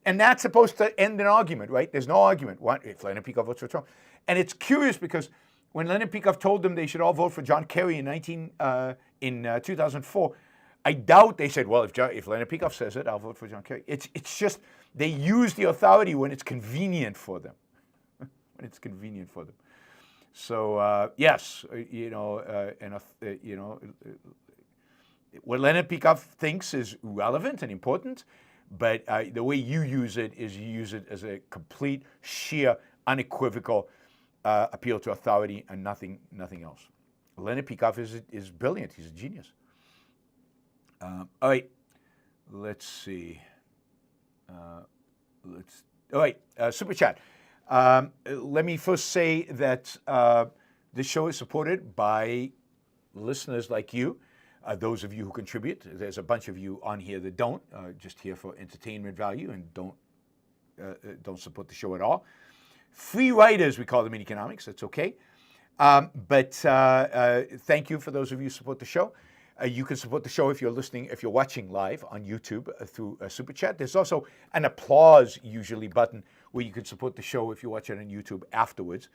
And that's supposed to end an argument, right? There's no argument. What if Leonard Peikoff votes for Trump? And it's curious because when Leonard Peikoff told them they should all vote for John Kerry in 2004, I doubt they said, well, if Leonard Peikoff says it, I'll vote for John Kerry. It's just they use the authority when it's convenient for them. When it's convenient for them. So yes, what Leonard Peikoff thinks is relevant and important, but the way you use it is you use it as a complete, sheer, unequivocal appeal to authority and nothing else. Leonard Peikoff is brilliant. He's a genius. All right, let's see. Super chat. Let me first say that this show is supported by listeners like you, those of you who contribute. There's a bunch of you on here that don't, just here for entertainment value and don't support the show at all. Free riders, we call them in economics. That's okay. But thank you for those of you who support the show. You can support the show if you're watching live on YouTube through Super Chat. There's also an applause usually button where you can support the show if you watch it on YouTube afterwards,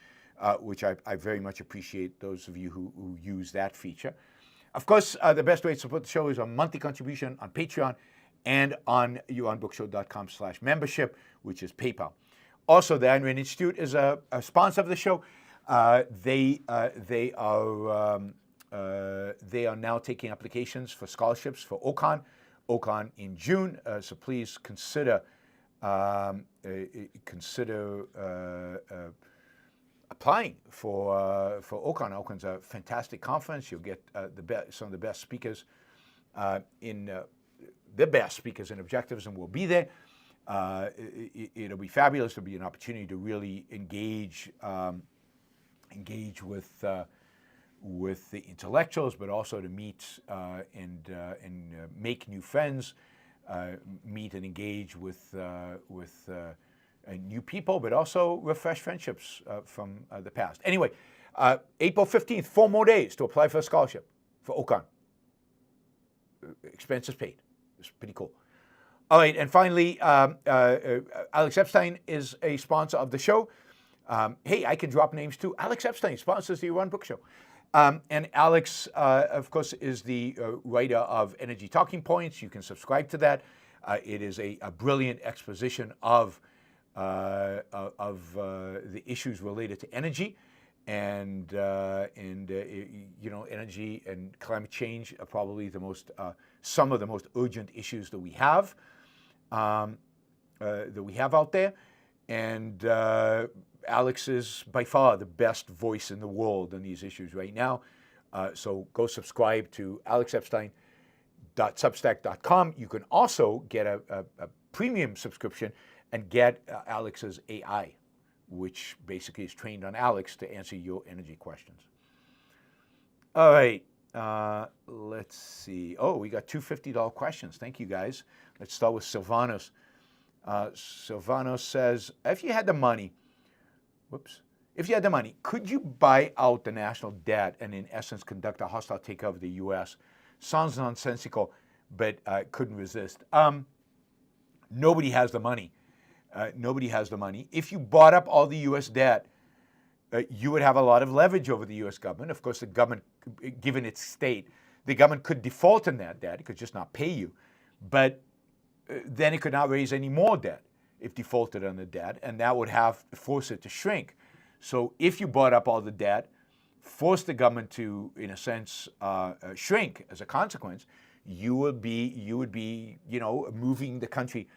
which I very much appreciate those of you who use that feature. Of course, the best way to support the show is a monthly contribution on Patreon and on yaronbrookshow.com/membership, which is PayPal. Also, the Ayn Rand Institute is a sponsor of the show. They are now taking applications for scholarships for OCON in June. So please consider applying for OCON. OCON's a fantastic conference. You'll get some of the best speakers the best speakers and objectives, and we'll be there. It'll be fabulous. It'll be an opportunity to really engage with the intellectuals, but also to meet and make new friends, meet and engage with new people, but also refresh friendships from the past. Anyway, April 15th, 4 more days to apply for a scholarship for OCON. Expenses paid. It's pretty cool. All right, and finally, Alex Epstein is a sponsor of the show. Hey, I can drop names too. Alex Epstein sponsors the Yaron Brook Show. And Alex, of course, is the writer of Energy Talking Points. You can subscribe to that. It is a brilliant exposition of the issues related to energy, and energy and climate change are probably the most some of the most urgent issues that we have out there. And Alex is by far the best voice in the world on these issues right now. So go subscribe to alexepstein.substack.com. You can also get a premium subscription and get Alex's AI, which basically is trained on Alex to answer your energy questions. All right, let's see. Oh, we got two $50 questions. Thank you, guys. Let's start with Silvanos. Silvanos says, if you had the money, could you buy out the national debt and in essence conduct a hostile takeover of the U.S.? Sounds nonsensical, but couldn't resist. Nobody has the money. Nobody has the money. If you bought up all the U.S. debt, you would have a lot of leverage over the U.S. government. Of course, the government, given its state, the government could default on that debt. It could just not pay you. But then it could not raise any more debt if defaulted on the debt, and that would force it to shrink. So if you bought up all the debt, force the government to, in a sense, shrink as a consequence, you would be moving the country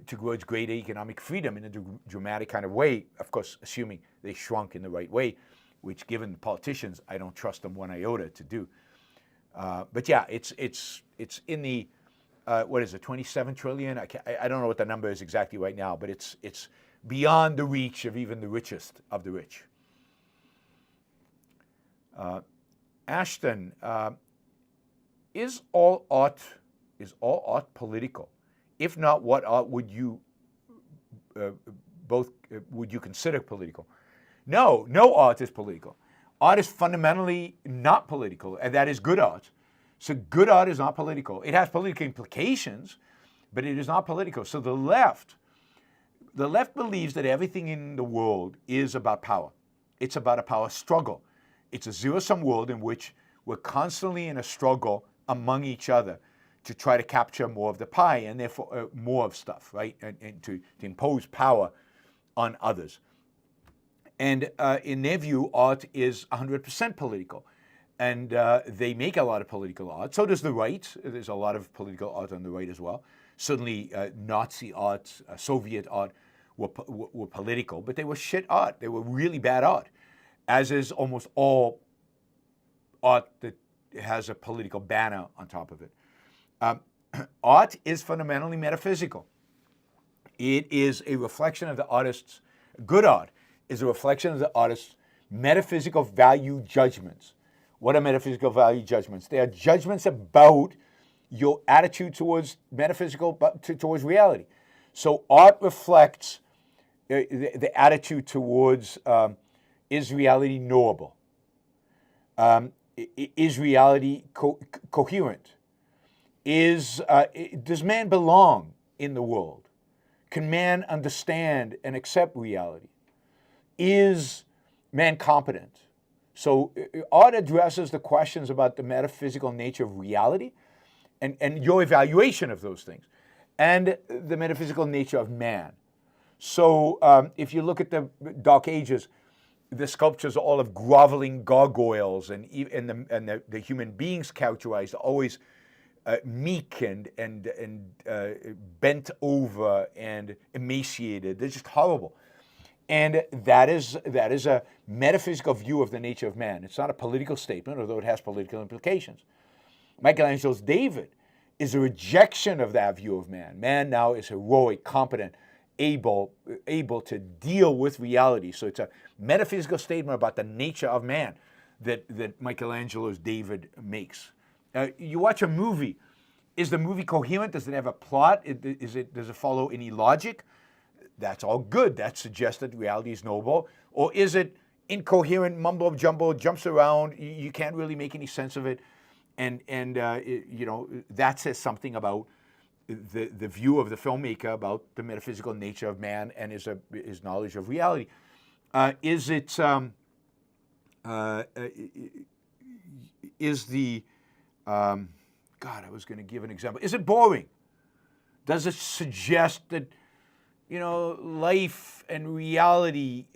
towards greater economic freedom in a dramatic kind of way, of course, assuming they shrunk in the right way, which, given the politicians, I don't trust them one iota to do. But yeah, it's in the what is it, 27 trillion? I don't know what the number is exactly right now, but it's beyond the reach of even the richest of the rich. Ashton, is all art political? If not, what art would you would you consider political? No art is political. Art is fundamentally not political, and that is good art. So good art is not political. It has political implications, but it is not political. So the left believes that everything in the world is about power. It's about a power struggle. It's a zero-sum world in which we're constantly in a struggle among each other to try to capture more of the pie and therefore more of stuff, right? And to impose power on others. And in their view, art is 100% political. And they make a lot of political art. So does the right. There's a lot of political art on the right as well. Certainly Nazi art, Soviet art were political, but they were shit art. They were really bad art, as is almost all art that has a political banner on top of it. Art is fundamentally metaphysical. It is a reflection of the artist's, good art is a reflection of the artist's metaphysical value judgments. What are metaphysical value judgments? They are judgments about your attitude towards towards reality. So art reflects the attitude towards, is reality knowable? Is reality coherent? Does man belong in the world? Can man understand and accept reality? Is man competent? So art addresses the questions about the metaphysical nature of reality and your evaluation of those things, and the metaphysical nature of man. So if you look at the Dark Ages, the sculptures are all of groveling gargoyles, and the human beings characterized are always meek and bent over and emaciated. They're just horrible. And that is a metaphysical view of the nature of man. It's not a political statement, although it has political implications. Michelangelo's David is a rejection of that view of man. Man now is heroic, competent, able to deal with reality. So it's a metaphysical statement about the nature of man that Michelangelo's David makes. You watch a movie. Is the movie coherent? Does it have a plot? Does it follow any logic? That's all good. That suggests that reality is knowable. Or is it incoherent, mumbo jumbo, jumps around? You can't really make any sense of it, and that says something about the view of the filmmaker about the metaphysical nature of man and his knowledge of reality. Is the God, I was going to give an example. Is it boring? Does it suggest that, life and reality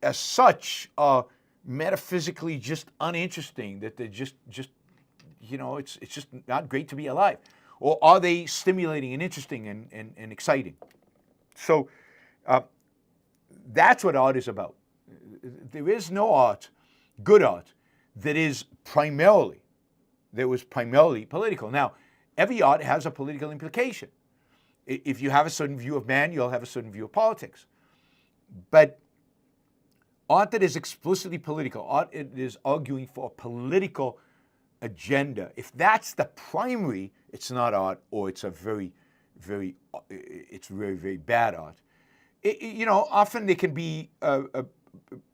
as such are metaphysically just uninteresting, that they're just it's just not great to be alive? Or are they stimulating and interesting and exciting? So that's what art is about. There is no art, good art, that was primarily political. Now, every art has a political implication. If you have a certain view of man, you'll have a certain view of politics. But art that is explicitly political, art that is arguing for a political agenda, if that's the primary, it's not art, or it's a very, very bad art. Often there can be, I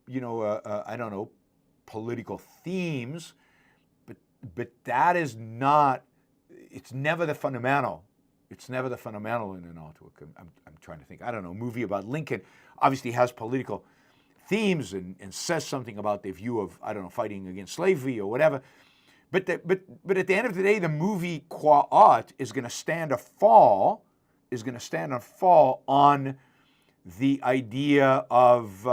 don't know, political themes, but that is not. It's never the fundamental. It's never the fundamental in an artwork. I'm trying to think. I don't know. A movie about Lincoln obviously has political themes and says something about their view of, I don't know, fighting against slavery or whatever. But at the end of the day, the movie qua art is going to stand or fall on the idea of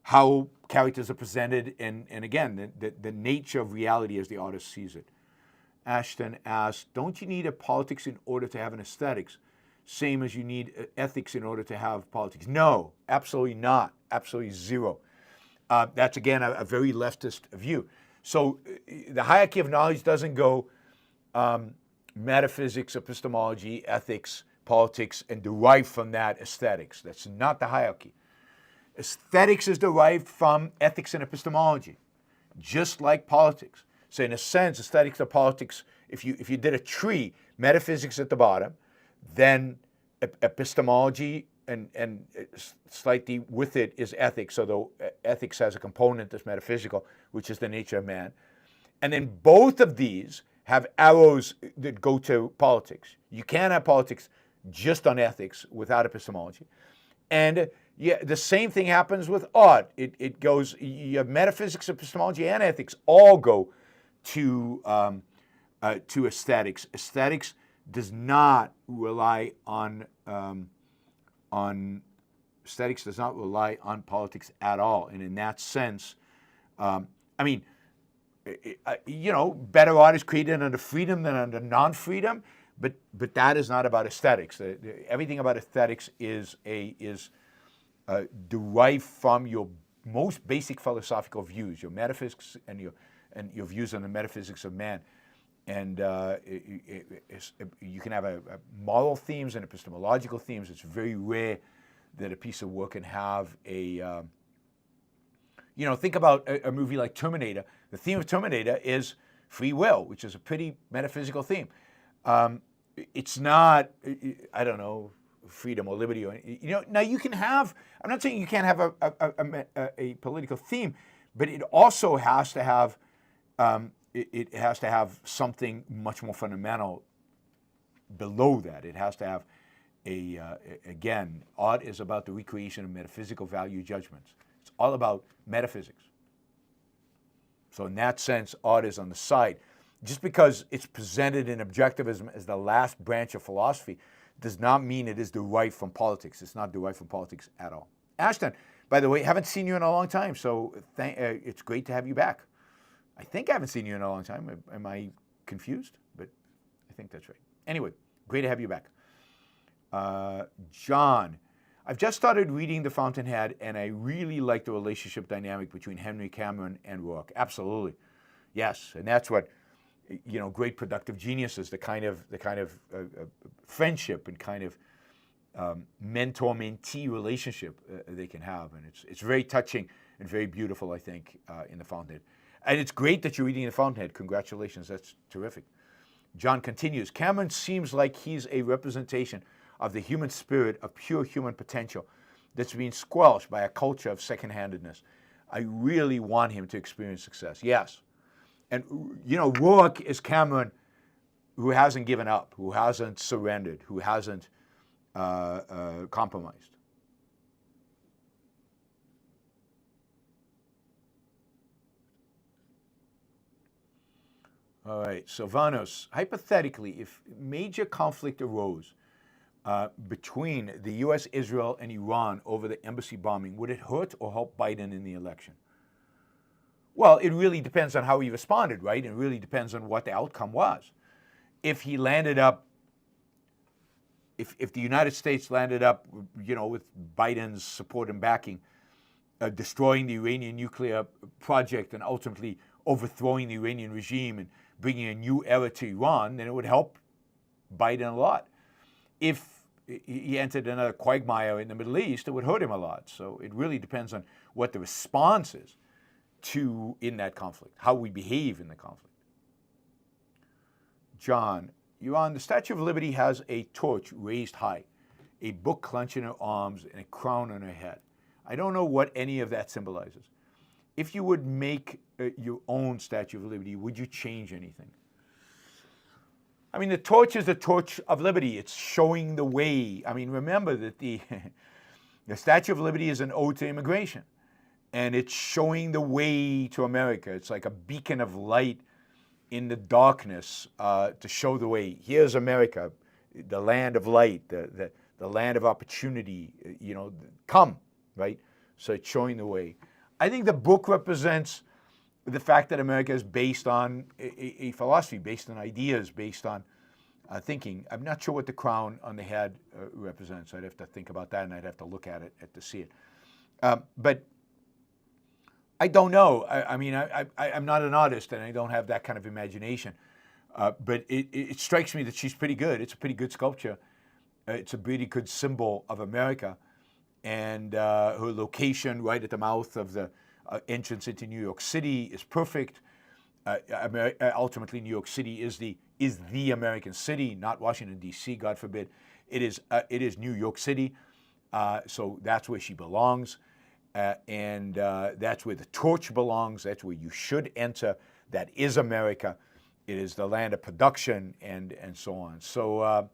how characters are presented, and again, the nature of reality as the artist sees it. Ashton asks, don't you need a politics in order to have an aesthetics? Same as you need ethics in order to have politics? No, absolutely not. Absolutely zero. That's, again, a very leftist view. So the hierarchy of knowledge doesn't go metaphysics, epistemology, ethics, politics, and derive from that aesthetics. That's not the hierarchy. Aesthetics is derived from ethics and epistemology, just like politics. So in a sense, aesthetics or politics, if you did a tree, metaphysics at the bottom, then epistemology and slightly with it is ethics, although ethics has a component that's metaphysical, which is the nature of man. And then both of these have arrows that go to politics. You can't have politics just on ethics without epistemology. And the same thing happens with art. It goes, you have metaphysics, epistemology, and ethics all go to aesthetics. Aesthetics does not rely on aesthetics does not rely on politics at all. And in that sense, better art is created under freedom than under non-freedom, but that is not about aesthetics. Everything about aesthetics is derived from your most basic philosophical views, your metaphysics and your views on the metaphysics of man. And you can have a moral themes and epistemological themes. It's very rare that a piece of work can have a, think about a movie like Terminator. The theme of Terminator is free will, which is a pretty metaphysical theme. It's not, I don't know, freedom or liberty. Or, now you can have, I'm not saying you can't have a political theme, but it also has to have, it has to have something much more fundamental below that. It has to have again, art is about the recreation of metaphysical value judgments. It's all about metaphysics. So in that sense, art is on the side. Just because it's presented in objectivism as the last branch of philosophy does not mean it is derived from politics. It's not derived from politics at all. Ashton, by the way, haven't seen you in a long time, so it's great to have you back. I think I haven't seen you in a long time. Am I confused? But I think that's right. Anyway, great to have you back. John, I've just started reading The Fountainhead, and I really like the relationship dynamic between Henry Cameron and Roarke. Absolutely, yes, and that's what great productive geniuses, the kind of friendship and kind of mentor-mentee relationship they can have, and it's very touching and very beautiful, I think, in The Fountainhead. And it's great that you're reading The Fountainhead. Congratulations, that's terrific. John continues, Cameron seems like he's a representation of the human spirit, of pure human potential that's being squelched by a culture of secondhandedness. I really want him to experience success. Yes. And, you know, Roarke is Cameron who hasn't given up, who hasn't surrendered, who hasn't compromised. All right, Sylvanos, hypothetically, if major conflict arose between the U.S., Israel, and Iran over the embassy bombing, would it hurt or help Biden in the election? Well, it really depends on how he responded, right? It really depends on what the outcome was. If he landed up, if the United States landed up, you know, with Biden's support and backing, destroying the Iranian nuclear project and ultimately overthrowing the Iranian regime and bringing a new era to Iran, then it would help Biden a lot. If he entered another quagmire in the Middle East, it would hurt him a lot. So it really depends on what the response is in that conflict, how we behave in the conflict. John, Yaron, the Statue of Liberty has a torch raised high, a book clenched in her arms, and a crown on her head. I don't know what any of that symbolizes. If you would make your own Statue of Liberty, would you change anything? I mean, the torch is the torch of liberty. It's showing the way. I mean, remember that the Statue of Liberty is an ode to immigration, and it's showing the way to America. It's like a beacon of light in the darkness to show the way. Here's America, the land of light, the land of opportunity, you know, come, right? So it's showing the way. I think the book represents the fact that America is based on a philosophy, based on ideas, based on thinking. I'm not sure what the crown on the head represents. I'd have to think about that, and I'd have to look at it to see it. But I don't know. I mean, I'm not an artist, and I don't have that kind of imagination. But it strikes me that she's pretty good. It's a pretty good sculpture. It's a pretty good symbol of America. And her location right at the mouth of the entrance into New York City is perfect. Ultimately, New York City is the American city, not Washington, D.C., God forbid. It is New York City, so that's where she belongs. And that's where the torch belongs. That's where you should enter. That is America. It is the land of production and so on. So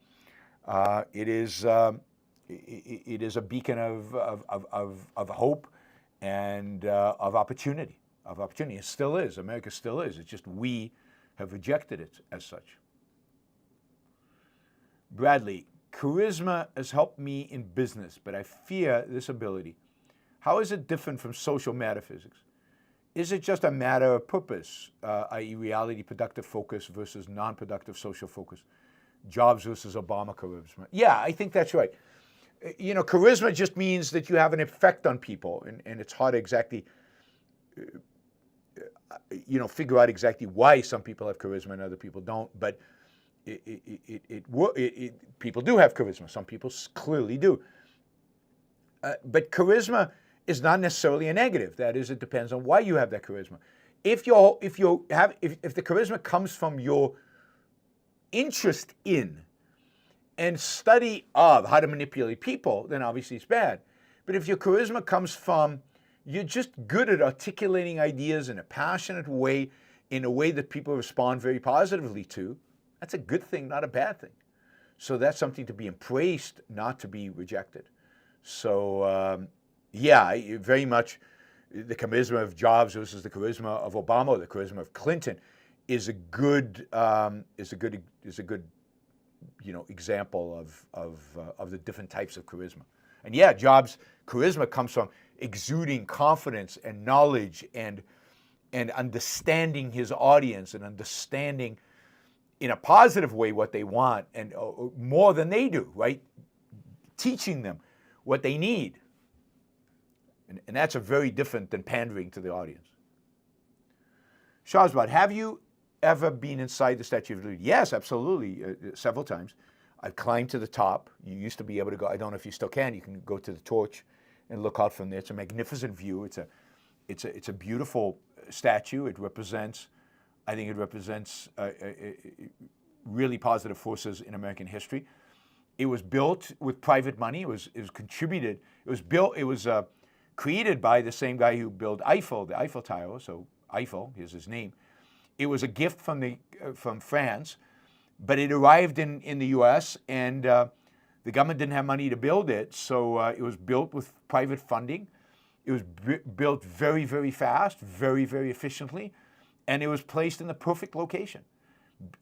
it is a beacon of hope and of opportunity. It still is. America still is. It's just we have rejected it as such. Bradley, charisma has helped me in business, but I fear this ability. How is it different from social metaphysics? Is it just a matter of purpose, i.e. reality, productive focus versus non-productive social focus? Jobs versus Obama charisma? Yeah, I think that's right. You know, charisma just means that you have an effect on people, and it's hard to exactly, you know, figure out exactly why some people have charisma and other people don't, but people do have charisma. Some people clearly do. But charisma is not necessarily a negative. That is, it depends on why you have that charisma. If the charisma comes from your interest in and study of how to manipulate people, then obviously it's bad. But if your charisma comes from you're just good at articulating ideas in a passionate way, in a way that people respond very positively to, that's a good thing, not a bad thing. So that's something to be embraced, not to be rejected. So yeah, very much the charisma of Jobs versus the charisma of Obama, or the charisma of Clinton, is a good you know, example of the different types of charisma. And yeah, Jobs' charisma comes from exuding confidence and knowledge and understanding his audience and understanding in a positive way what they want, and more than they do, right? Teaching them what they need. And that's a very different than pandering to the audience. Shahzad, have you ever been inside the Statue of Liberty? Yes, absolutely, several times. I've climbed to the top. You used to be able to go, I don't know if you still can, you can go to the torch and look out from there. It's a magnificent view. It's a beautiful statue. It represents, I think it represents really positive forces in American history. It was built with private money. It was contributed. It was created by the same guy who built Eiffel, the Eiffel Tower. So Eiffel, here's his name. It was a gift from France, but it arrived in the U.S. and the government didn't have money to build it, so it was built with private funding. It was built very, very fast, very, very efficiently, and it was placed in the perfect location.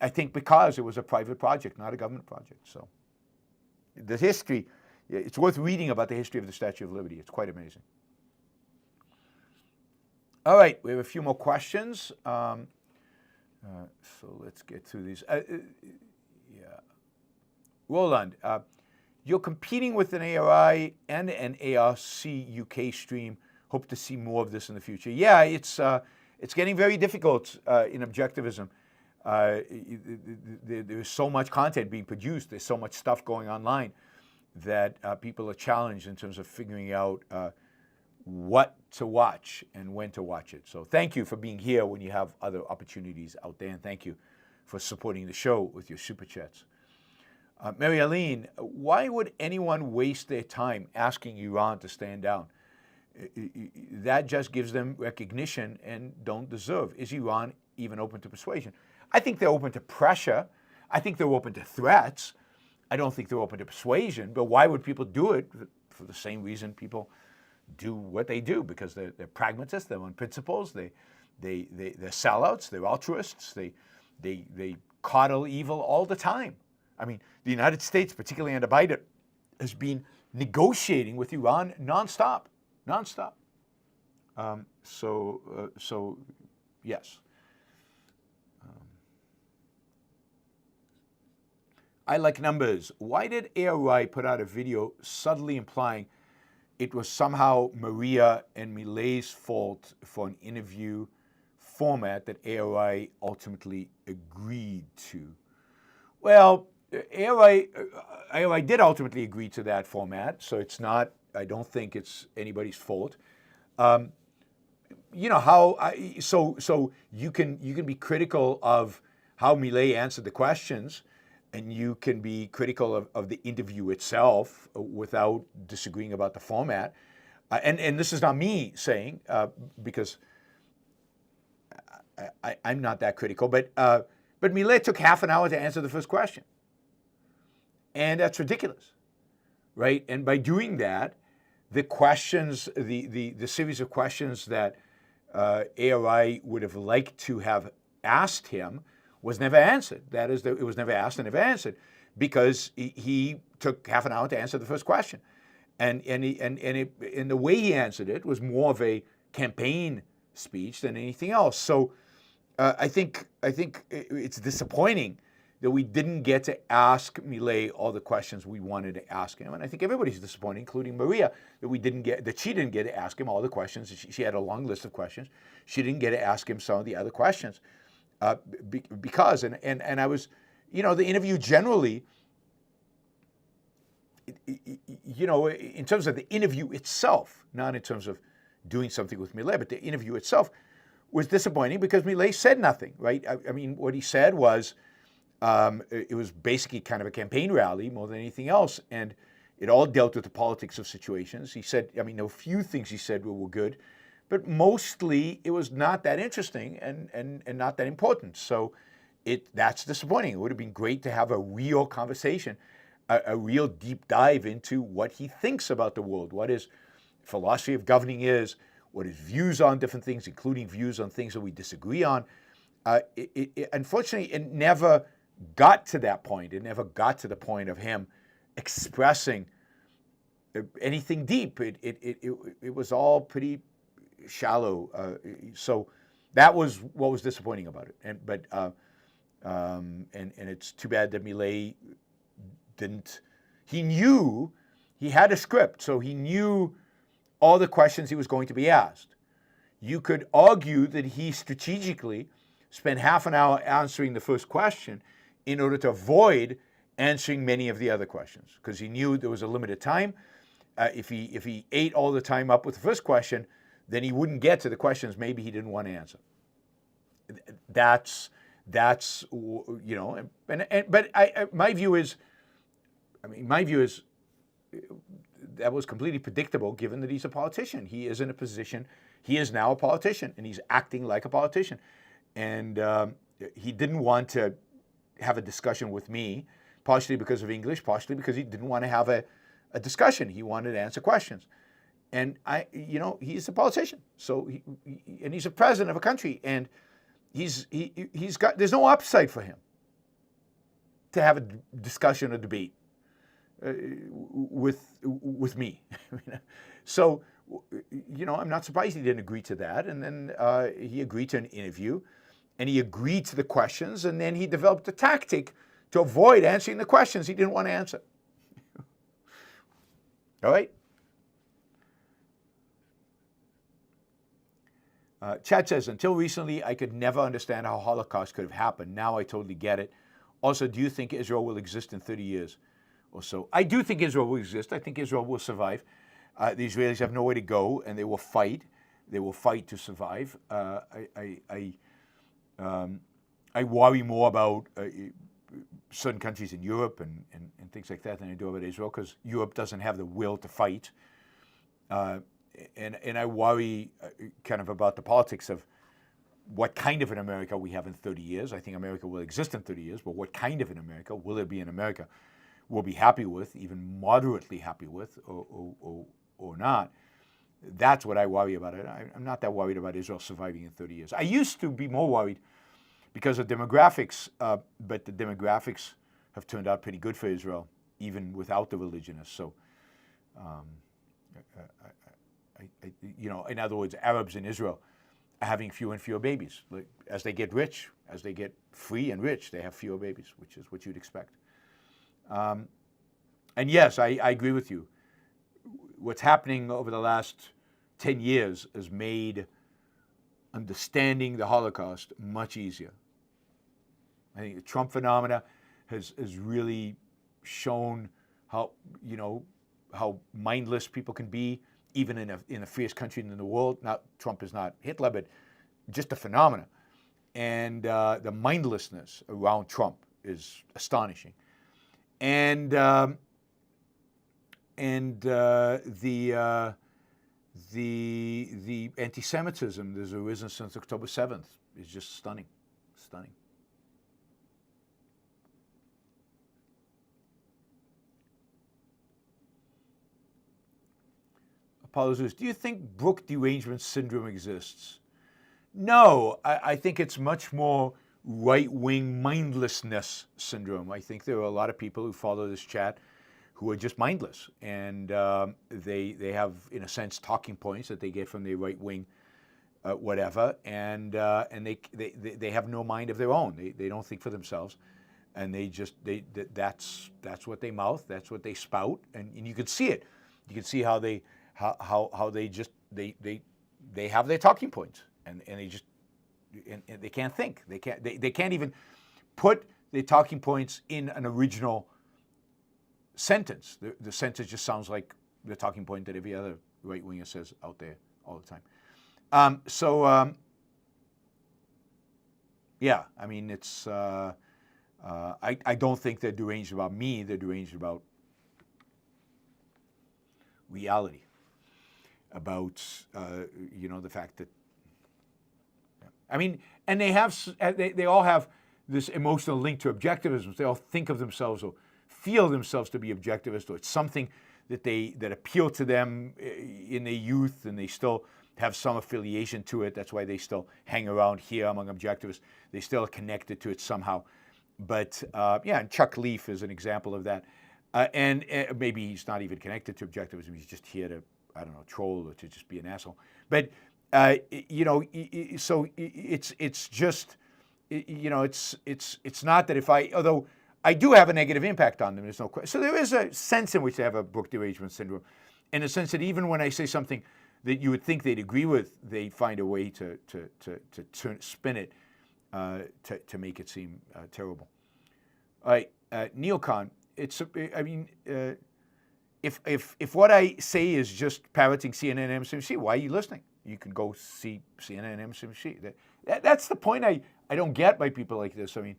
I think because it was a private project, not a government project. So the history, it's worth reading about the history of the Statue of Liberty. It's quite amazing. All right, we have a few more questions. So let's get through these. Roland, you're competing with an ARI and an ARC UK stream. Hope to see more of this in the future. Yeah, it's getting very difficult in objectivism. There's so much content being produced. There's so much stuff going online that people are challenged in terms of figuring out what to watch and when to watch it. So thank you for being here when you have other opportunities out there, and thank you for supporting the show with your super chats. Mary Aline, why would anyone waste their time asking Iran to stand down? That just gives them recognition and don't deserve. Is Iran even open to persuasion? I think they're open to pressure. I think they're open to threats. I don't think they're open to persuasion. But why would people do it? For the same reason people do what they do, because they're pragmatists, they're on principles, they're sellouts, they're altruists, they coddle evil all the time. I mean, the United States, particularly under Biden, has been negotiating with Iran nonstop. So yes. I like numbers. Why did ARI put out a video subtly implying it was somehow Maria and Milei's fault for an interview format that ARI ultimately agreed to? Well, ARI did ultimately agree to that format, so it's not, I don't think it's anybody's fault. You know how, so you can be critical of how Milei answered the questions, and you can be critical of the interview itself without disagreeing about the format. And this is not me saying, because I'm not that critical, but Milei took half an hour to answer the first question. And that's ridiculous, right? And by doing that, the questions, the series of questions that ARI would have liked to have asked him was never answered. That is, it was never asked and never answered because he took half an hour to answer the first question. And the way he answered it was more of a campaign speech than anything else. So I think it's disappointing that we didn't get to ask Milei all the questions we wanted to ask him. And I think everybody's disappointed, including Maria, that she didn't get to ask him all the questions. She had a long list of questions. She didn't get to ask him some of the other questions. Because I was, the interview generally, in terms of the interview itself, not in terms of doing something with Milei, but the interview itself was disappointing because Milei said nothing, right? I mean, what he said was, it was basically kind of a campaign rally more than anything else, and it all dealt with the politics of situations. He said, there were a few things he said were good, but mostly it was not that interesting and not that important. So that's disappointing. It would have been great to have a real conversation, a real deep dive into what he thinks about the world, what his philosophy of governing is, what his views on different things, including views on things that we disagree on. Unfortunately, it never got to that point. It never got to the point of him expressing anything deep. It was all pretty shallow. So that was what was disappointing about it. And it's too bad that Milei didn't. He knew he had a script, so he knew all the questions he was going to be asked. You could argue that he strategically spent half an hour answering the first question in order to avoid answering many of the other questions, because he knew there was a limited time. If he ate all the time up with the first question, then he wouldn't get to the questions maybe he didn't want to answer. But my view is that was completely predictable given that he's a politician. He is in a position, he is now a politician, and he's acting like a politician. And he didn't want to have a discussion with me, partially because of English, partially because he didn't want to have a discussion. He wanted to answer questions. And he's a politician, so and he's a president of a country, and he's got, there's no upside for him to have a discussion or debate with me. So, I'm not surprised he didn't agree to that. And then he agreed to an interview, and he agreed to the questions, and then he developed a tactic to avoid answering the questions he didn't want to answer. All right? Chad says, until recently, I could never understand how Holocaust could have happened. Now I totally get it. Also, do you think Israel will exist in 30 years or so? I do think Israel will exist. I think Israel will survive. The Israelis have nowhere to go, and they will fight. They will fight to survive. I worry more about certain countries in Europe and things like that than I do about Israel, because Europe doesn't have the will to fight. And I worry kind of about the politics of what kind of an America we have in 30 years. I think America will exist in 30 years, but what kind of an America will there be in America we'll be happy with, even moderately happy with, or not? That's what I worry about it. I'm not that worried about Israel surviving in 30 years. I used to be more worried because of demographics, but the demographics have turned out pretty good for Israel, even without the religionists. So, in other words, Arabs in Israel are having fewer and fewer babies. Like, as they get rich, as they get free and rich, they have fewer babies, which is what you'd expect. And yes, I agree with you. What's happening over the last 10 years has made understanding the Holocaust much easier. I think the Trump phenomena has really shown how mindless people can be, even in the freest country in the world. Now, Trump is not Hitler, but just a phenomena. And the mindlessness around Trump is astonishing. And the anti-Semitism that's arisen since October 7th is just stunning. Apollos, do you think Brook Derangement Syndrome exists? No, I think it's much more right-wing mindlessness syndrome. I think there are a lot of people who follow this chat who are just mindless, and they have, in a sense, talking points that they get from the right-wing whatever, and they have no mind of their own. They don't think for themselves, and that's what they mouth, that's what they spout, and you can see it. You can see how they have their talking points, and they can't think. They can't even put their talking points in an original sentence. The sentence just sounds like the talking point that every other right-winger says out there all the time. Yeah, I mean, it's, I don't think they're deranged about me, they're deranged about reality, about, the fact that, I mean, and they all have this emotional link to objectivism. They all think of themselves or feel themselves to be objectivist, or it's something that appealed to them in their youth, and they still have some affiliation to it. That's why they still hang around here among objectivists. They still are connected to it somehow. But and Chuck Leaf is an example of that. And maybe he's not even connected to objectivism. He's just here to, I don't know, troll or to just be an asshole. But so it's just, it's not that although I do have a negative impact on them, there's no question. So there is a sense in which they have a Brook Derangement Syndrome, in a sense that even when I say something that you would think they'd agree with, they find a way to spin it to make it seem terrible. All right, Neocon. If what I say is just parroting CNN and MSNBC, why are you listening? You can go see CNN and MSNBC. That's the point I don't get by people like this. I mean,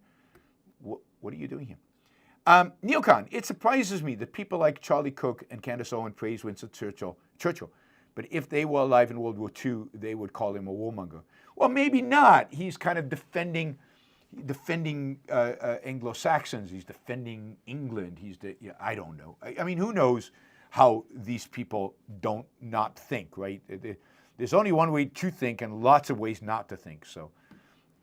what are you doing here? Neocon, it surprises me that people like Charlie Kirk and Candace Owens praise Winston Churchill, but if they were alive in World War II, they would call him a warmonger. Well, maybe not. He's kind of defending Anglo-Saxons. He's defending England. I don't know. I mean, who knows how these people don't not think, right? There's only one way to think and lots of ways not to think. So,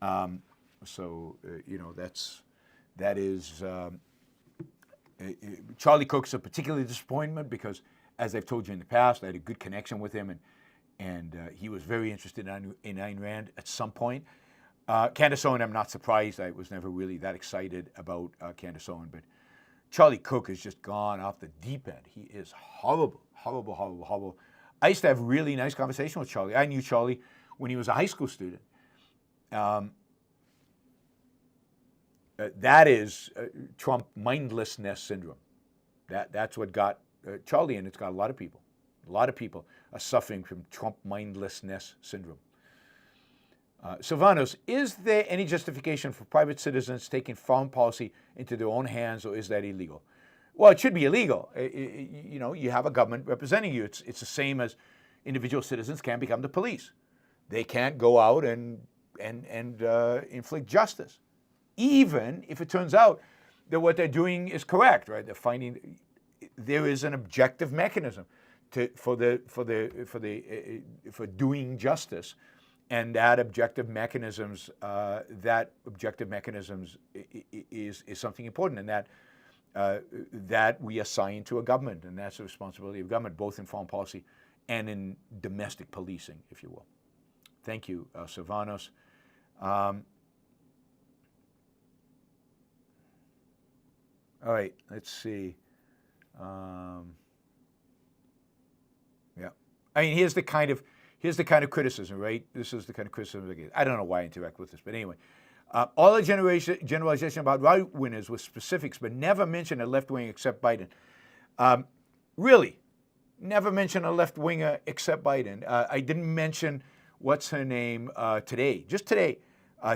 you know, that is Charlie Kirk's a particular disappointment because, as I've told you in the past, I had a good connection with him, and he was very interested in Ayn Rand at some point. Candace Owens, I'm not surprised. I was never really that excited about Candace Owens, but Charlie Kirk has just gone off the deep end. He is horrible, horrible, horrible, horrible. I used to have really nice conversation with Charlie. I knew Charlie when he was a high school student. That is Trump mindlessness syndrome. That's what got Charlie, and it's got a lot of people. A lot of people are suffering from Trump mindlessness syndrome. Sylvanos, is there any justification for private citizens taking foreign policy into their own hands, or is that illegal? Well, it should be illegal. You know, you have a government representing you. It's the same as individual citizens can't become the police. They can't go out and inflict justice, even if it turns out that what they're doing is correct. Right? They're finding there is an objective mechanism for doing justice. And that objective mechanisms is something important, and that we assign to a government, and that's the responsibility of government, both in foreign policy and in domestic policing, if you will. Thank you, Sylvanos. All right, let's see. Yeah, I mean, here's the kind of criticism, right? This is the kind of criticism I get. I don't know why I interact with this, but anyway. All the generalization about right winners with specifics, but never mention a left wing except Biden. Really, never mention a left winger except Biden. I didn't mention what's her name today, just today,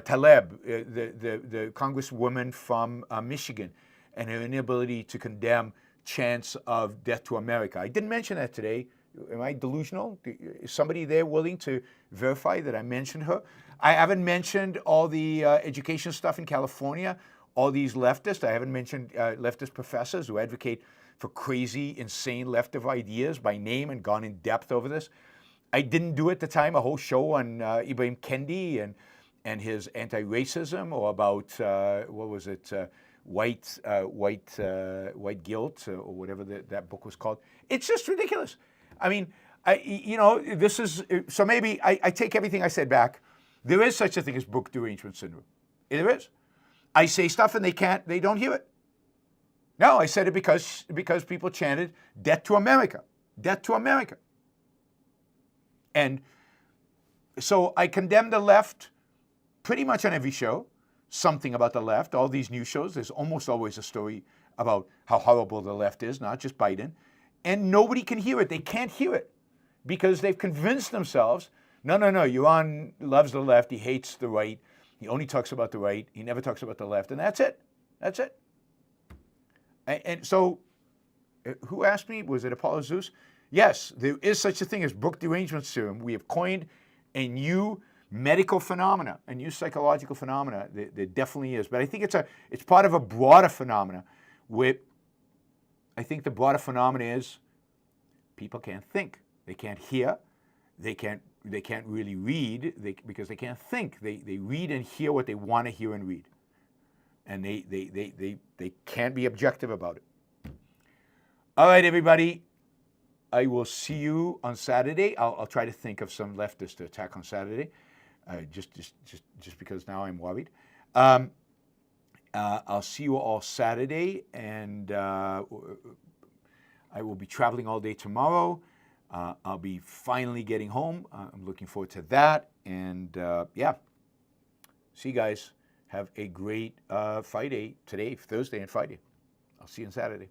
Taleb, the congresswoman from Michigan, and her inability to condemn chants of death to America. I didn't mention that today. Am I delusional? Is somebody there willing to verify that I mentioned her? I haven't mentioned all the education stuff in California, all these leftists. I haven't mentioned leftist professors who advocate for crazy, insane leftist ideas by name and gone in depth over this. I didn't do at the time a whole show on Ibrahim Kendi and his anti-racism, or about, what was it, white guilt, or whatever that book was called. It's just ridiculous. I mean, this is, so maybe I take everything I said back. There is such a thing as Brook Derangement Syndrome. There is. I say stuff and they don't hear it. No, I said it because people chanted death to America, death to America. And so I condemn the left pretty much on every show, something about the left. All these news shows, there's almost always a story about how horrible the left is, not just Biden. And nobody can hear it. They can't hear it because they've convinced themselves, no, Yaron loves the left. He hates the right. He only talks about the right. He never talks about the left. And that's it. That's it. And so who asked me? Was it Apollo Zeus? Yes, there is such a thing as Brook Derangement Syndrome. We have coined a new medical phenomena, a new psychological phenomena. There definitely is. But I think it's part of a broader phenomena where I think the broader phenomenon is people can't think. They can't hear. They can't really read because they can't think. They read and hear what they want to hear and read. And they can't be objective about it. All right, everybody. I will see you on Saturday. I'll try to think of some leftists to attack on Saturday, just because now I'm worried. I'll see you all Saturday, and I will be traveling all day tomorrow. I'll be finally getting home. I'm looking forward to that. And yeah, see you guys. Have a great Friday today, Thursday and Friday. I'll see you on Saturday.